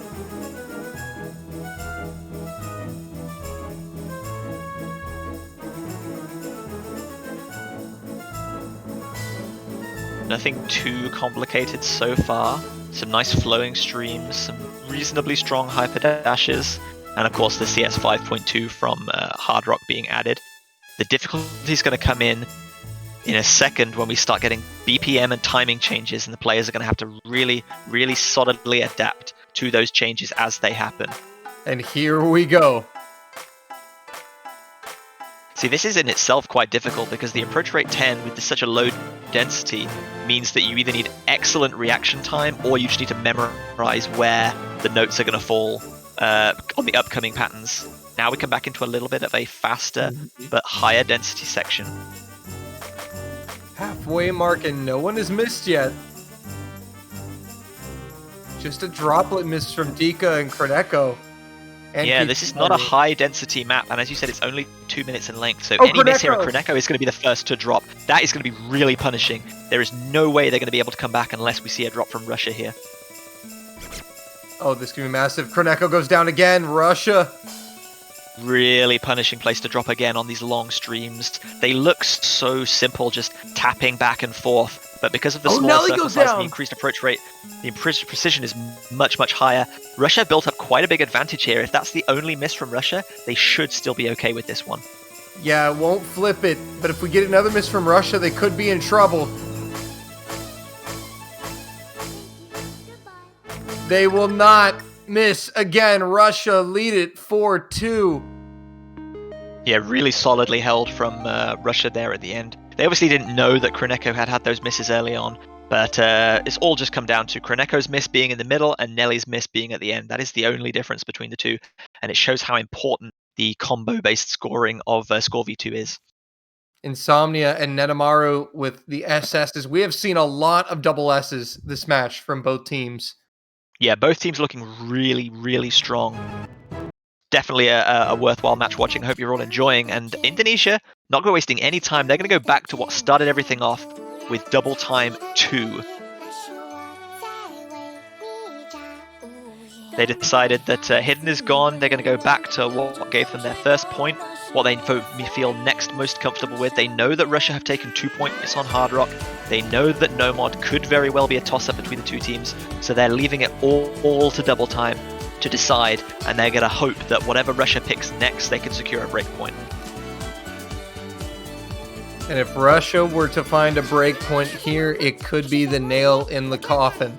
Nothing too complicated so far. Some nice flowing streams, some reasonably strong hyper dashes, and of course the CS 5.2 from Hard Rock being added. The difficulty is going to come in a second when we start getting BPM and timing changes, and the players are going to have to really, really solidly adapt to those changes as they happen. And here we go. See, this is in itself quite difficult because the approach rate 10 with such a low density means that you either need excellent reaction time or you just need to memorize where the notes are going to fall on the upcoming patterns. Now we come back into a little bit of a faster but higher density section. Halfway mark and no one has missed yet. Just a droplet miss from Dika and Kroneko. Yeah, this is not a high density map, and as you said, it's only 2 minutes in length, so any miss here at Kroneko is going to be the first to drop. That is going to be really punishing. There is no way they're going to be able to come back unless we see a drop from Russia here. Oh, this could be massive. Kroneko goes down again. Russia. Really punishing place to drop again on these long streams. They look so simple, just tapping back and forth. But because of the small circle size and the increased approach rate, the precision is much, much higher. Russia built up quite a big advantage here. If that's the only miss from Russia, they should still be okay with this one. Yeah, it won't flip it. But if we get another miss from Russia, they could be in trouble. They will not miss again. Russia lead it 4-2. Yeah, really solidly held from Russia there at the end. They obviously didn't know that Kroneko had those misses early on, but it's all just come down to Kroneko's miss being in the middle and Nelly's miss being at the end. That is the only difference between the two, and it shows how important the combo-based scoring of Score V2 is. Insomnia and Netamaru with the SSs. We have seen a lot of double S's this match from both teams. Yeah, both teams looking really, really strong. Definitely a worthwhile match watching. Hope you're all enjoying. And Indonesia, not going wasting any time. They're going to go back to what started everything off with double time 2. They decided that Hidden is gone. They're going to go back to what gave them their first point, what they feel next most comfortable with. They know that Russia have taken 2 points on Hard Rock. They know that Nomad could very well be a toss-up between the two teams, so they're leaving it all to double time to decide, and they're going to hope that whatever Russia picks next, they can secure a breakpoint. And if Russia were to find a breakpoint here, it could be the nail in the coffin.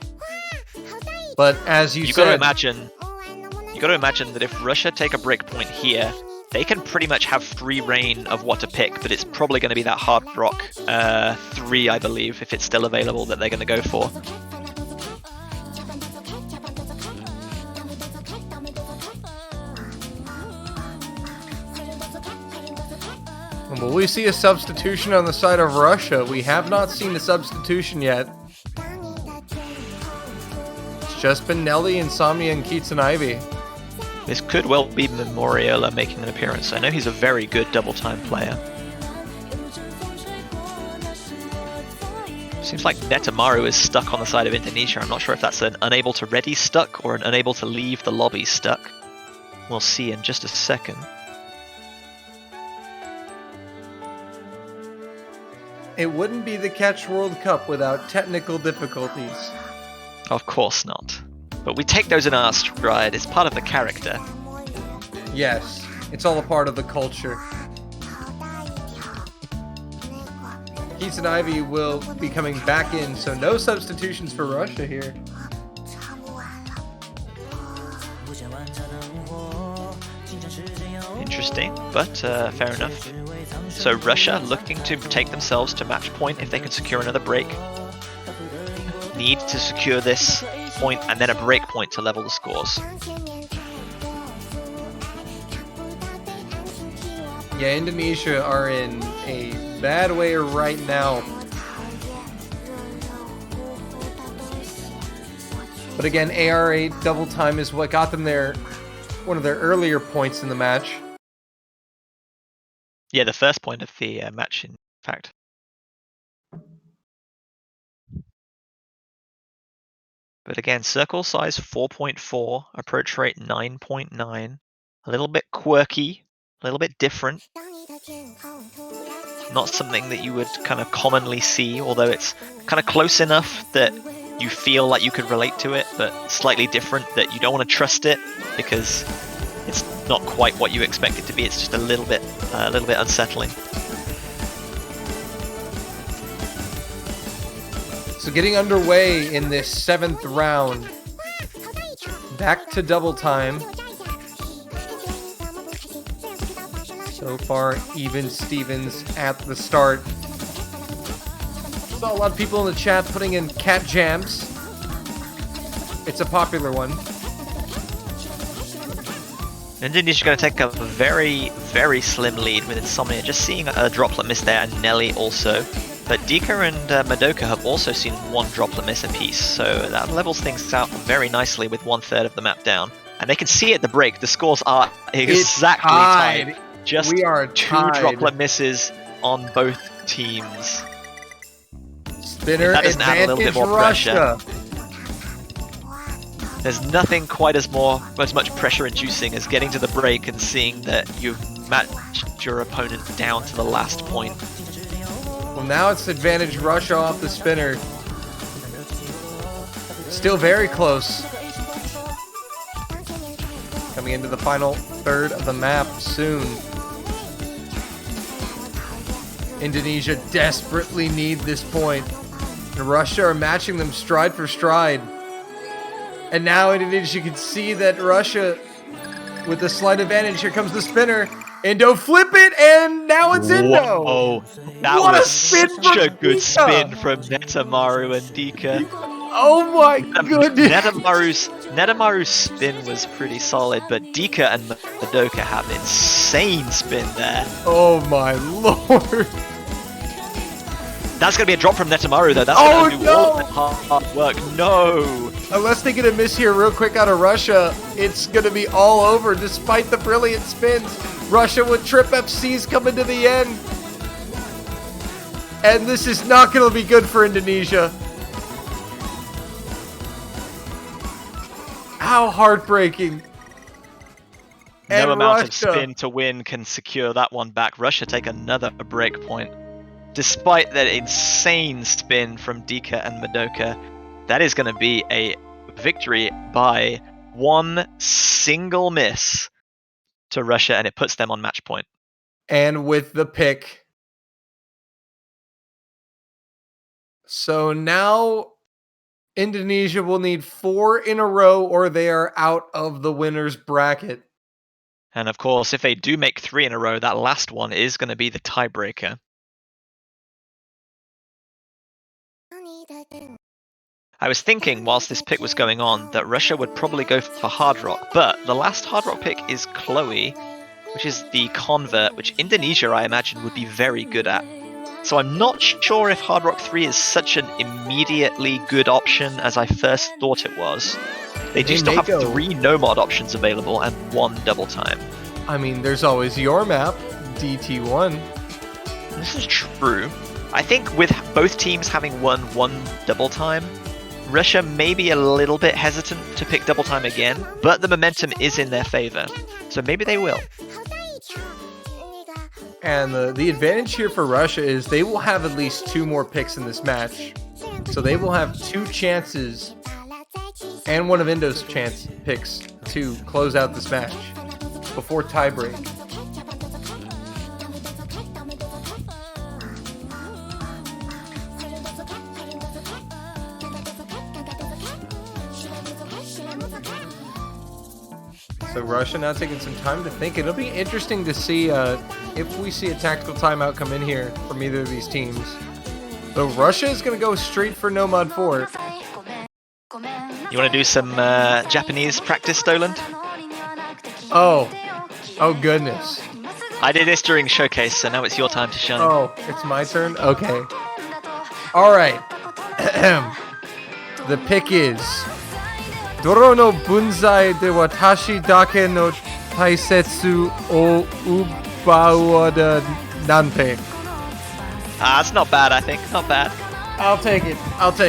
But as you got to said, imagine that if Russia take a break point here, they can pretty much have free reign of what to pick, but it's probably going to be that Hard Rock 3, I believe, if it's still available, that they're going to go for. will we see a substitution on the side of Russia? We have not seen a substitution yet. It's just been Nelly, Insomnia, and Keats and Ivy. This could well be Memoriola making an appearance. I know he's a very good double-time player. Seems like Netamaru is stuck on the side of Indonesia. I'm not sure if that's an unable to ready stuck or an unable to leave the lobby stuck. We'll see in just a second. It wouldn't be the Catch World Cup without technical difficulties. Of course not. But we take those in our stride. It's part of the character. Yes, it's all a part of the culture. Keats and Ivy will be coming back in, so no substitutions for Russia here. Interesting, but fair enough. So Russia looking to take themselves to match point if they can secure another break. Need to secure this point and then a break point to level the scores. Yeah, Indonesia are in a bad way right now. But again, AR8 double time is what got them one of their earlier points in the match. Yeah, the first point of the match, in fact. But again, circle size 4.4, approach rate 9.9. A little bit quirky, a little bit different. Not something that you would kind of commonly see, although it's kind of close enough that you feel like you could relate to it, but slightly different that you don't want to trust it because it's not quite what you expect it to be. It's just a little bit unsettling. So getting underway in this 7th round. Back to double time. So far, even Stevens at the start. Saw a lot of people in the chat putting in cat jams. It's a popular one. Indonesia's going to take a very, very slim lead with Insomnia. Just seeing a droplet miss there, and Nelly also. But Dika and Madoka have also seen one droplet miss apiece, so that levels things out very nicely with 1/3 of the map down. And they can see at the break, the scores are exactly tied. Just we are two tied. droplet misses on both teams. Spinner That doesn't add a little bit advantage more pressure. Russia. There's nothing quite as much pressure inducing as getting to the break and seeing that you've matched your opponent down to the last point. Well, now it's advantage Russia off the spinner. Still very close. Coming into the final third of the map soon. Indonesia desperately need this point. And Russia are matching them stride for stride. And now Indonesia can see that Russia, with a slight advantage, here comes the spinner. Indo flip it, and now it's Indo. Oh, that What a was spin such from a good Dika. spin from Netamaru and Dika. Oh my goodness. Netamaru's spin was pretty solid, but Dika and Madoka have an insane spin there. Oh my lord. That's going to be a drop from Netamaru, though. That's Oh, going to do no. all that hard work. No! Unless they get a miss here real quick out of Russia, it's going to be all over despite the brilliant spins. Russia with trip FCs coming to the end. And this is not going to be good for Indonesia. How heartbreaking. No And amount of Russia- spin to win can secure that one back. Russia take another break point. Despite that insane spin from Dika and Madoka, that is going to be a victory by one single miss to Russia, and it puts them on match point. And with the pick. So now Indonesia will need 4 in a row or they are out of the winner's bracket. And of course, if they do make 3 in a row, that last one is going to be the tiebreaker. I was thinking, whilst this pick was going on, that Russia would probably go for Hard Rock, but the last Hard Rock pick is Chloe, which is the convert, which Indonesia, I imagine, would be very good at. So I'm not sure if Hard Rock 3 is such an immediately good option as I first thought it was. They do still have 3 no-mod options available and 1 double time. I mean, there's always your map, DT1. This is true. I think with both teams having won 1 double time, Russia may be a little bit hesitant to pick double time again, but the momentum is in their favor, so maybe they will. And the advantage here for Russia is they will have at least 2 more picks in this match. So they will have 2 chances and one of Indo's chance picks to close out this match before tiebreak. So Russia now taking some time to think. It'll be interesting to see if we see a tactical timeout come in here from either of these teams. So Russia is going to go straight for No Mod 4. You want to do some Japanese practice, Doland? Oh goodness. I did this during Showcase, so now it's your time to shine. Oh, it's my turn? Okay. All right. The pick is Doro no bunzai de watashi dake no taisetsu o ubau da nante. That's not bad, I think. Not bad. I'll take it.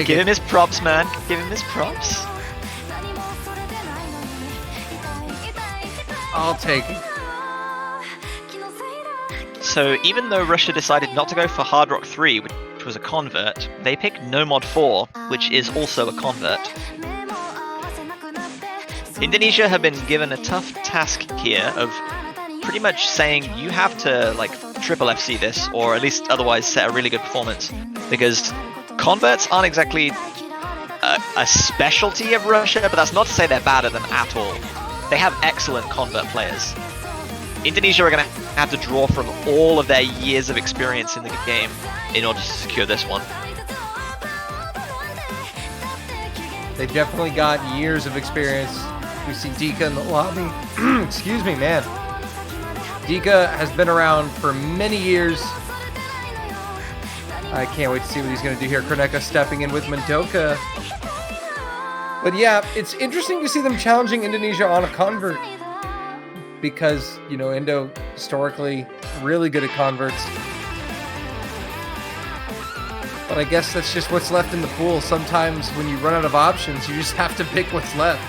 Give him his props, man. Give him his props. I'll take it. So even though Russia decided not to go for Hard Rock 3, which was a convert, they picked No Mod 4, which is also a convert. Indonesia have been given a tough task here of pretty much saying you have to like triple FC this, or at least otherwise set a really good performance, because converts aren't exactly a specialty of Russia, but that's not to say they're bad at them at all. They have excellent convert players. Indonesia are going to have to draw from all of their years of experience in the game in order to secure this one. They definitely got years of experience. We see Dika in the lobby. Excuse me, man. Dika has been around for many years. I can't wait to see what he's going to do here. Korneka stepping in with Madoka. But yeah, it's interesting to see them challenging Indonesia on a convert. Because, you know, Indo historically really good at converts. But I guess that's just what's left in the pool. Sometimes when you run out of options, you just have to pick what's left.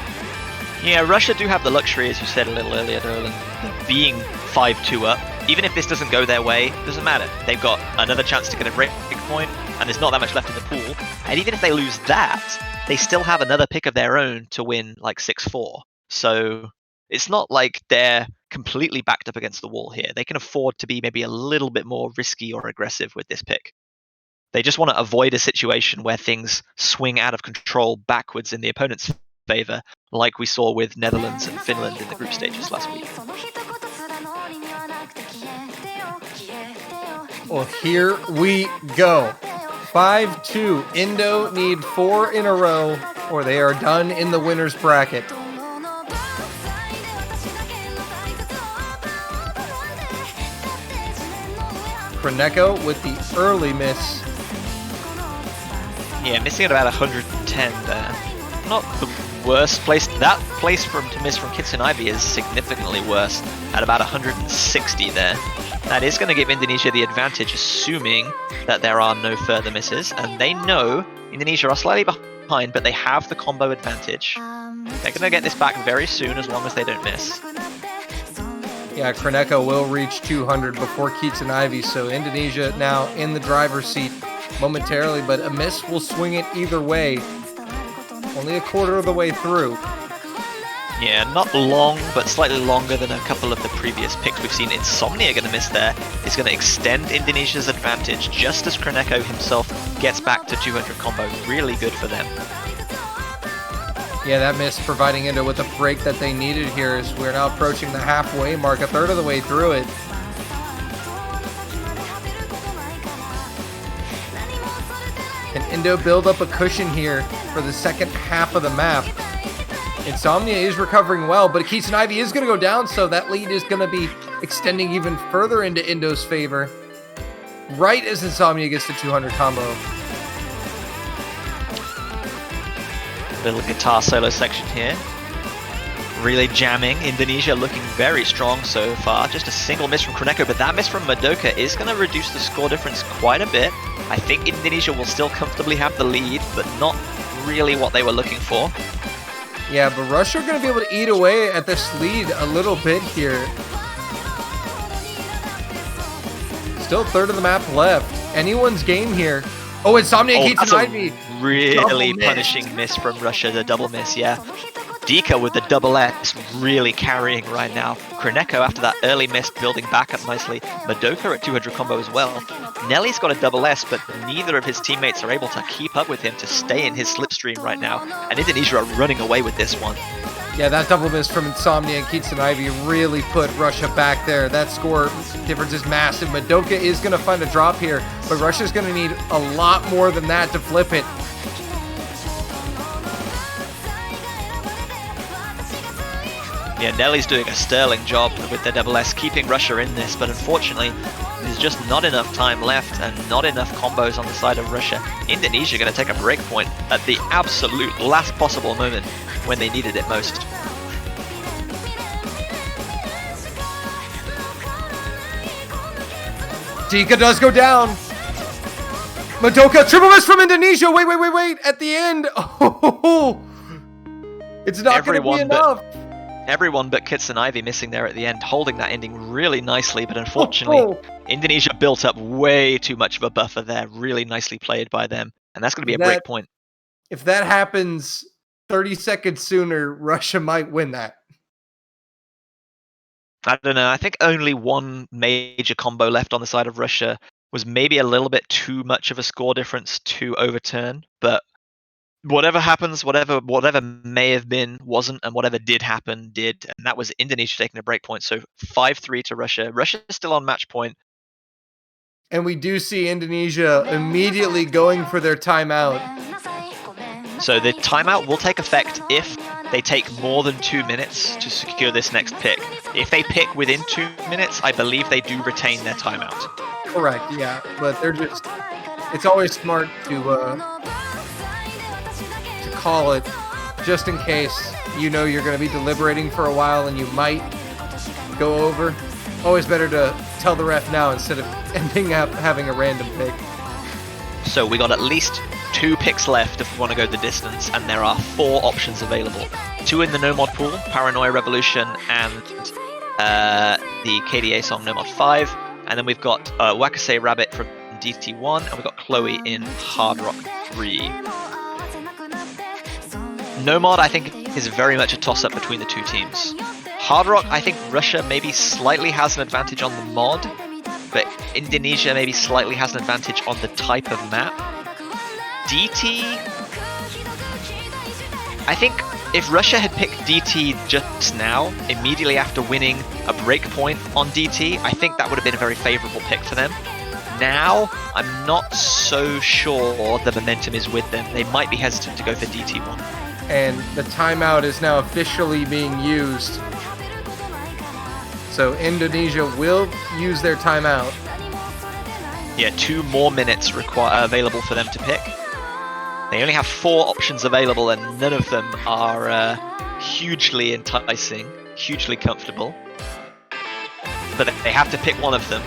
Yeah, Russia do have the luxury, as you said a little earlier, Dolan, of being 5-2 up. Even if this doesn't go their way, doesn't matter. They've got another chance to get a break point, and there's not that much left in the pool. And even if they lose that, they still have another pick of their own to win like 6-4. So it's not like they're completely backed up against the wall here. They can afford to be maybe a little bit more risky or aggressive with this pick. They just want to avoid a situation where things swing out of control backwards in the opponent's favor, like we saw with Netherlands and Finland in the group stages last week. Well, here we go. 5-2. Indo need 4 in a row, or they are done in the winner's bracket. Korneka with the early miss. Yeah, missing at about 110 there. Not the worst place. That place to miss from Kitsun Ivy is significantly worse, at about 160 there. That is going to give Indonesia the advantage, assuming that there are no further misses. And they know Indonesia are slightly behind, but they have the combo advantage. They're going to get this back very soon, as long as they don't miss. Yeah, Korneka will reach 200 before Kitsun Ivy, so Indonesia now in the driver's seat momentarily, but a miss will swing it either way. Only a quarter of the way through. Yeah, not long, but slightly longer than a couple of the previous picks we've seen. Insomnia going to miss there. It's going to extend Indonesia's advantage just as Korneka himself gets back to 200 combo. Really good for them. Yeah, that miss providing Indo with a break that they needed here as we're now approaching the halfway mark, a third of the way through it. Can Indo build up a cushion here for the second half of the map? Insomnia is recovering well, but Keats and Ivy is going to go down, so that lead is going to be extending even further into Indo's favor. Right as Insomnia gets to 200 combo. Little guitar solo section here. Really jamming. Indonesia looking very strong so far. Just a single miss from Kroneko, but that miss from Madoka is going to reduce the score difference quite a bit. I think Indonesia will still comfortably have the lead, but not really what they were looking for. Yeah, but Russia are going to be able to eat away at this lead a little bit here. Still a third of the map left. Anyone's game here. Oh, Insomnia Keats and Ivy. Really punishing miss from Russia, the double miss, yeah. Dika with the double S really carrying right now. Kroneko after that early miss building back up nicely. Madoka at 200 combo as well. Nelly's got a double S, but neither of his teammates are able to keep up with him to stay in his slipstream right now. And Indonesia are running away with this one. Yeah, that double miss from Insomnia and Keats and Ivy really put Russia back there. That score difference is massive. Madoka is going to find a drop here, but Russia's going to need a lot more than that to flip it. Yeah, Nelly's doing a sterling job with the double S, keeping Russia in this, but unfortunately, there's just not enough time left and not enough combos on the side of Russia. Indonesia going to take a break point at the absolute last possible moment when they needed it most. Dika does go down. Madoka, triple miss from Indonesia. Wait. At the end. Oh, it's not going to be enough. Everyone but Kits and Ivy missing there at the end, holding that ending really nicely, but unfortunately, Indonesia built up way too much of a buffer there. Really nicely played by them, and that's going to be a break point. If that happens 30 seconds sooner, Russia might win that. I don't know. I think only one major combo left on the side of Russia was maybe a little bit too much of a score difference to overturn, but whatever happens, whatever may have been, wasn't, and whatever did happen, did. And that was Indonesia taking a break point. So 5-3 to Russia. Russia's still on match point. And we do see Indonesia immediately going for their timeout. So the timeout will take effect if they take more than 2 minutes to secure this next pick. If they pick within 2 minutes, I believe they do retain their timeout. Correct, yeah. But they're just... It's always smart to call it just in case you know you're going to be deliberating for a while and you might go over. Always better to tell the ref now instead of ending up having a random pick. So we got at least 2 picks left if we want to go the distance, and there are 4 options available. 2 in the no mod pool, Paranoia Revolution and the KDA song No Mod 5, and then we've got Wakase Rabbit from DT1, and we've got Chloe in Hard Rock 3. No Mod, I think, is very much a toss-up between the 2 teams. Hard Rock, I think Russia maybe slightly has an advantage on the mod, but Indonesia maybe slightly has an advantage on the type of map. DT, I think if Russia had picked DT just now, immediately after winning a breakpoint on DT, I think that would have been a very favorable pick for them. Now, I'm not so sure the momentum is with them. They might be hesitant to go for DT1. And the timeout is now officially being used. So Indonesia will use their timeout. Yeah, 2 more minutes available for them to pick. They only have 4 options available, and none of them are hugely enticing, hugely comfortable. But they have to pick one of them.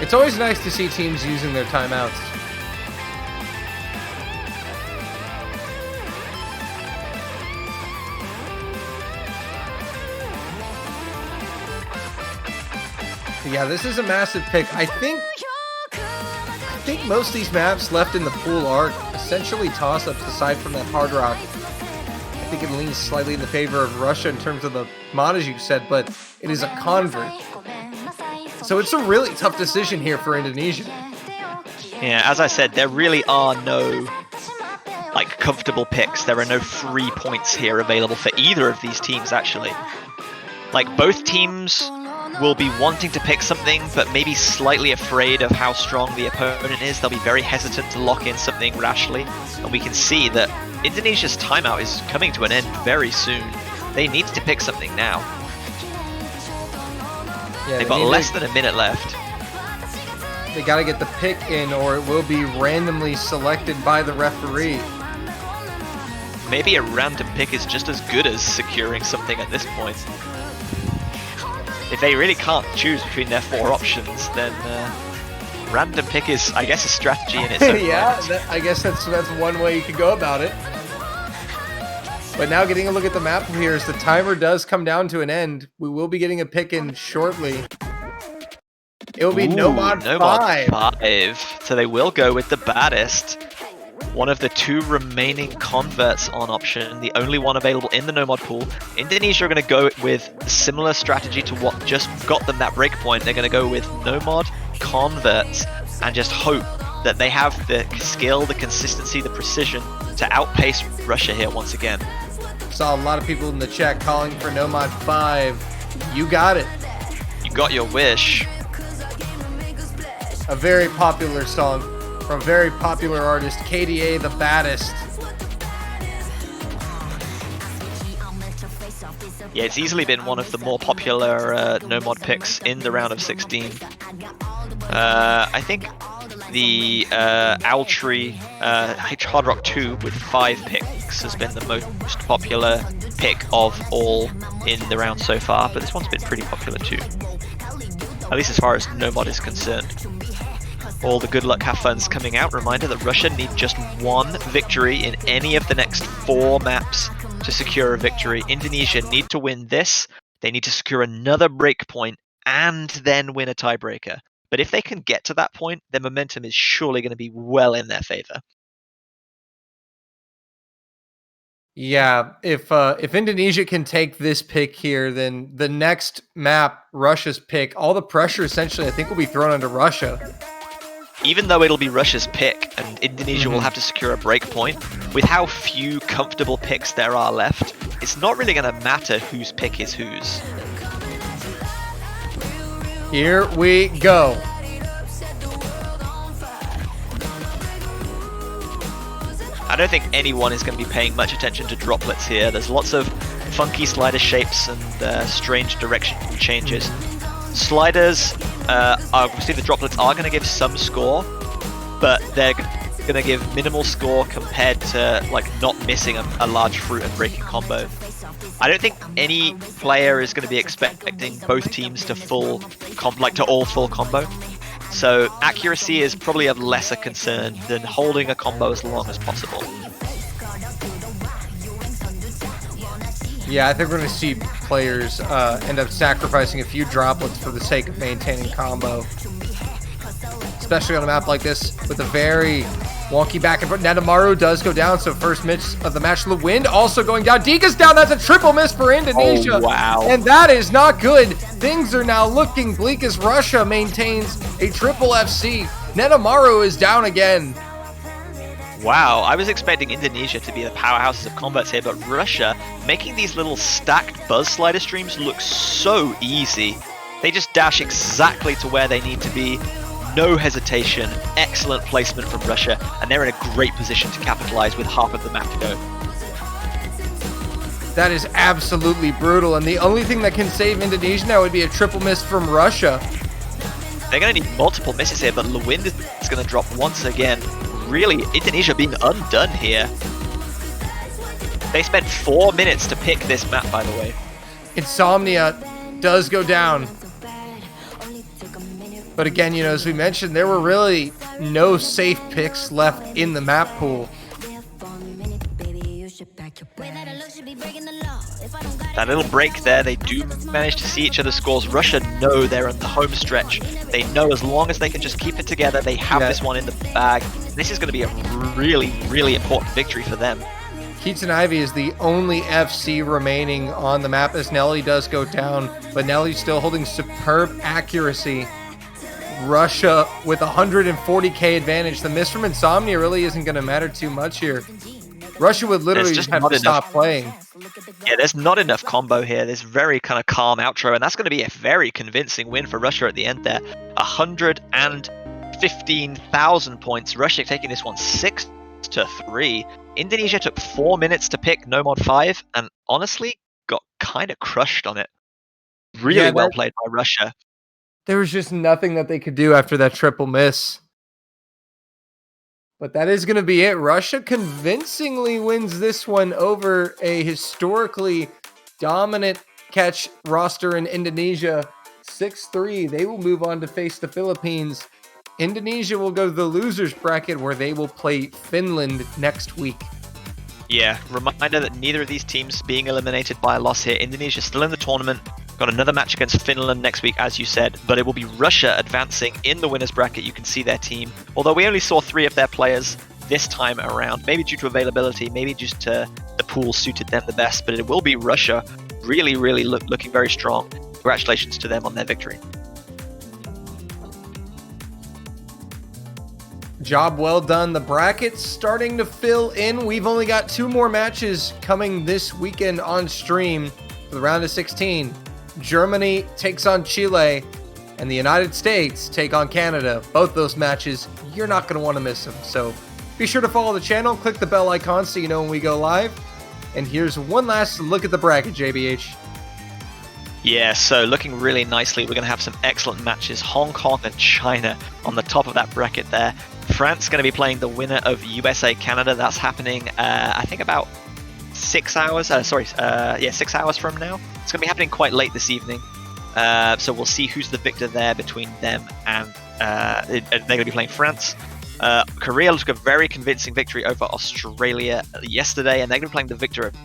It's always nice to see teams using their timeouts. Yeah, this is a massive pick. I think most of these maps left in the pool are essentially toss-ups aside from that Hard Rock. I think it leans slightly in the favor of Russia in terms of the mod, as you said, but it is a convert. So it's a really tough decision here for Indonesia. Yeah, as I said, there really are no like comfortable picks. There are no free points here available for either of these teams, actually. Like, both teams will be wanting to pick something, but maybe slightly afraid of how strong the opponent is. They'll be very hesitant to lock in something rashly, and we can see that Indonesia's timeout is coming to an end very soon. They need to pick something now. Yeah, They've got less than a minute left. They got to get the pick in, or it will be randomly selected by the referee. Maybe a random pick is just as good as securing something at this point. If they really can't choose between their 4 options, then random pick is, I guess, a strategy in its own Yeah, right. I guess that's one way you could go about it. But now getting a look at the map here, as the timer does come down to an end, we will be getting a pick in shortly. It will be Nomad 5. So they will go with the baddest. One of the 2 remaining converts on option, the only one available in the Nomad pool. Indonesia are going to go with a similar strategy to what just got them that breakpoint. They're going to go with Nomad, converts, and just hope that they have the skill, the consistency, the precision to outpace Russia here once again. Saw a lot of people in the chat calling for Nomad 5. You got it. You got your wish. A very popular song from a very popular artist, KDA, the baddest. Yeah, it's easily been one of the more popular Nomad picks in the round of 16. I think the Owl Tree Hard Rock 2 with 5 picks has been the most popular pick of all in the round so far, but this one's been pretty popular too. At least as far as Nomad is concerned. All the good luck have fun's coming out. Reminder that Russia need just 1 victory in any of the next 4 maps to secure a victory. Indonesia need to win this. They need to secure another breakpoint and then win a tiebreaker. But if they can get to that point, their momentum is surely going to be well in their favor. Yeah, if Indonesia can take this pick here, then the next map, Russia's pick, all the pressure essentially I think will be thrown onto Russia. Even though it'll be Russia's pick and Indonesia will have to secure a breakpoint, with how few comfortable picks there are left, it's not really going to matter whose pick is whose. Here we go. I don't think anyone is going to be paying much attention to droplets here. There's lots of funky slider shapes and strange direction changes. Sliders, obviously the droplets are going to give some score, but they're going to give minimal score compared to like not missing a large fruit and breaking combo. I don't think any player is going to be expecting both teams to all full combo. So accuracy is probably of lesser concern than holding a combo as long as possible. Yeah, I think we're going to see players end up sacrificing a few droplets for the sake of maintaining combo. Especially on a map like this with a very wonky back and forth. Nadamaru does go down, so first miss of the match. Wind also going down. Dika's down. That's a triple miss for Indonesia. Oh, wow. And that is not good. Things are now looking bleak as Russia maintains a triple FC. Nadamaru is down again. Wow, I was expecting Indonesia to be the powerhouses of combats here, but Russia making these little stacked buzz slider streams look so easy. They just dash exactly to where they need to be. No hesitation, excellent placement from Russia, and they're in a great position to capitalize with half of the map to go. That is absolutely brutal, and the only thing that can save Indonesia now would be a triple miss from Russia. They're going to need multiple misses here, but Lewind is going to drop once again. Really, Indonesia being undone here. They spent 4 minutes to pick this map, by the way. Insomnia does go down. But again, you know, as we mentioned, there were really no safe picks left in the map pool. That little break there, they do manage to see each other's scores. Russia know they're on the home stretch. They know as long as they can just keep it together, they have this one in the bag. This is going to be a really, really important victory for them. Keats and Ivy is the only FC remaining on the map as Nelly does go down, but Nelly's still holding superb accuracy. Russia with 140k advantage. The miss from Insomnia really isn't going to matter too much here. Russia would literally just have to stop playing. Yeah, there's not enough combo here. There's very kind of calm outro, and that's going to be a very convincing win for Russia at the end there. 115,000 points. Russia taking this one 6-3. Indonesia took 4 minutes to pick No Mod 5, and honestly got kind of crushed on it. Really well played by Russia. There was just nothing that they could do after that triple miss. But that is going to be it. Russia convincingly wins this one over a historically dominant catch roster in Indonesia. 6-3. They will move on to face the Philippines. Indonesia will go to the losers bracket where they will play Finland next week. Yeah, reminder that neither of these teams being eliminated by a loss here. Indonesia still in the tournament. Got another match against Finland next week, as you said, but it will be Russia advancing in the winners bracket. You can see their team, although we only saw 3 of their players this time around, maybe due to availability, maybe just the pool suited them the best, but it will be Russia really looking very strong. Congratulations to them on their victory. Job well done. The bracket's starting to fill in. We've only got 2 more matches coming this weekend on stream for the round of 16. Germany takes on Chile, and the United States take on Canada. Both those matches, you're not going to want to miss them. So be sure to follow the channel, click the bell icon so you know when we go live. And here's one last look at the bracket, JBH. Yeah, so looking really nicely. We're going to have some excellent matches. Hong Kong and China on the top of that bracket there. France going to be playing the winner of USA-Canada. That's happening, I think, about 6 hours. 6 hours from now. It's going to be happening quite late this evening. So we'll see who's the victor there between them and they're going to be playing France. Korea took a very convincing victory over Australia yesterday, and they're going to be playing the victor of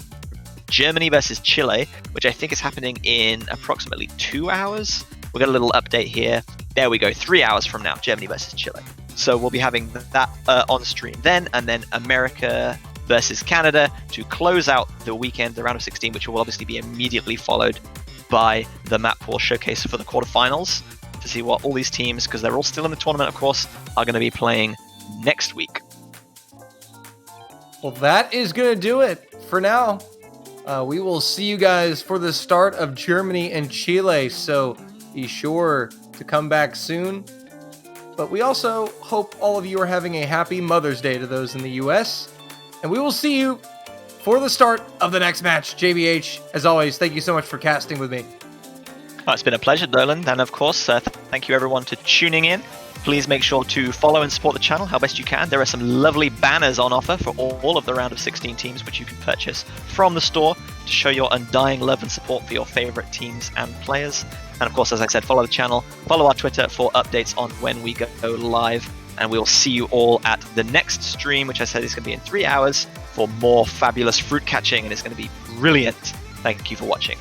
Germany versus Chile, which I think is happening in approximately 2 hours. We'll get a little update here. There we go, 3 hours from now, Germany versus Chile. So we'll be having that on stream then, and then America versus Canada to close out the weekend, the round of 16, which will obviously be immediately followed by the map pool showcase for the quarterfinals to see what all these teams, because they're all still in the tournament, of course, are going to be playing next week. Well, that is going to do it for now. We will see you guys for the start of Germany and Chile, so be sure to come back soon. But we also hope all of you are having a happy Mother's Day to those in the US. And we will see you for the start of the next match. JBH, as always, thank you so much for casting with me. Well, it's been a pleasure, Dolan. And of course, thank you everyone for tuning in. Please make sure to follow and support the channel how best you can. There are some lovely banners on offer for all of the round of 16 teams, which you can purchase from the store to show your undying love and support for your favorite teams and players. And of course, as I said, follow the channel, follow our Twitter for updates on when we go live. And we'll see you all at the next stream, which I said is going to be in 3 hours for more fabulous fruit catching, and it's going to be brilliant. Thank you for watching.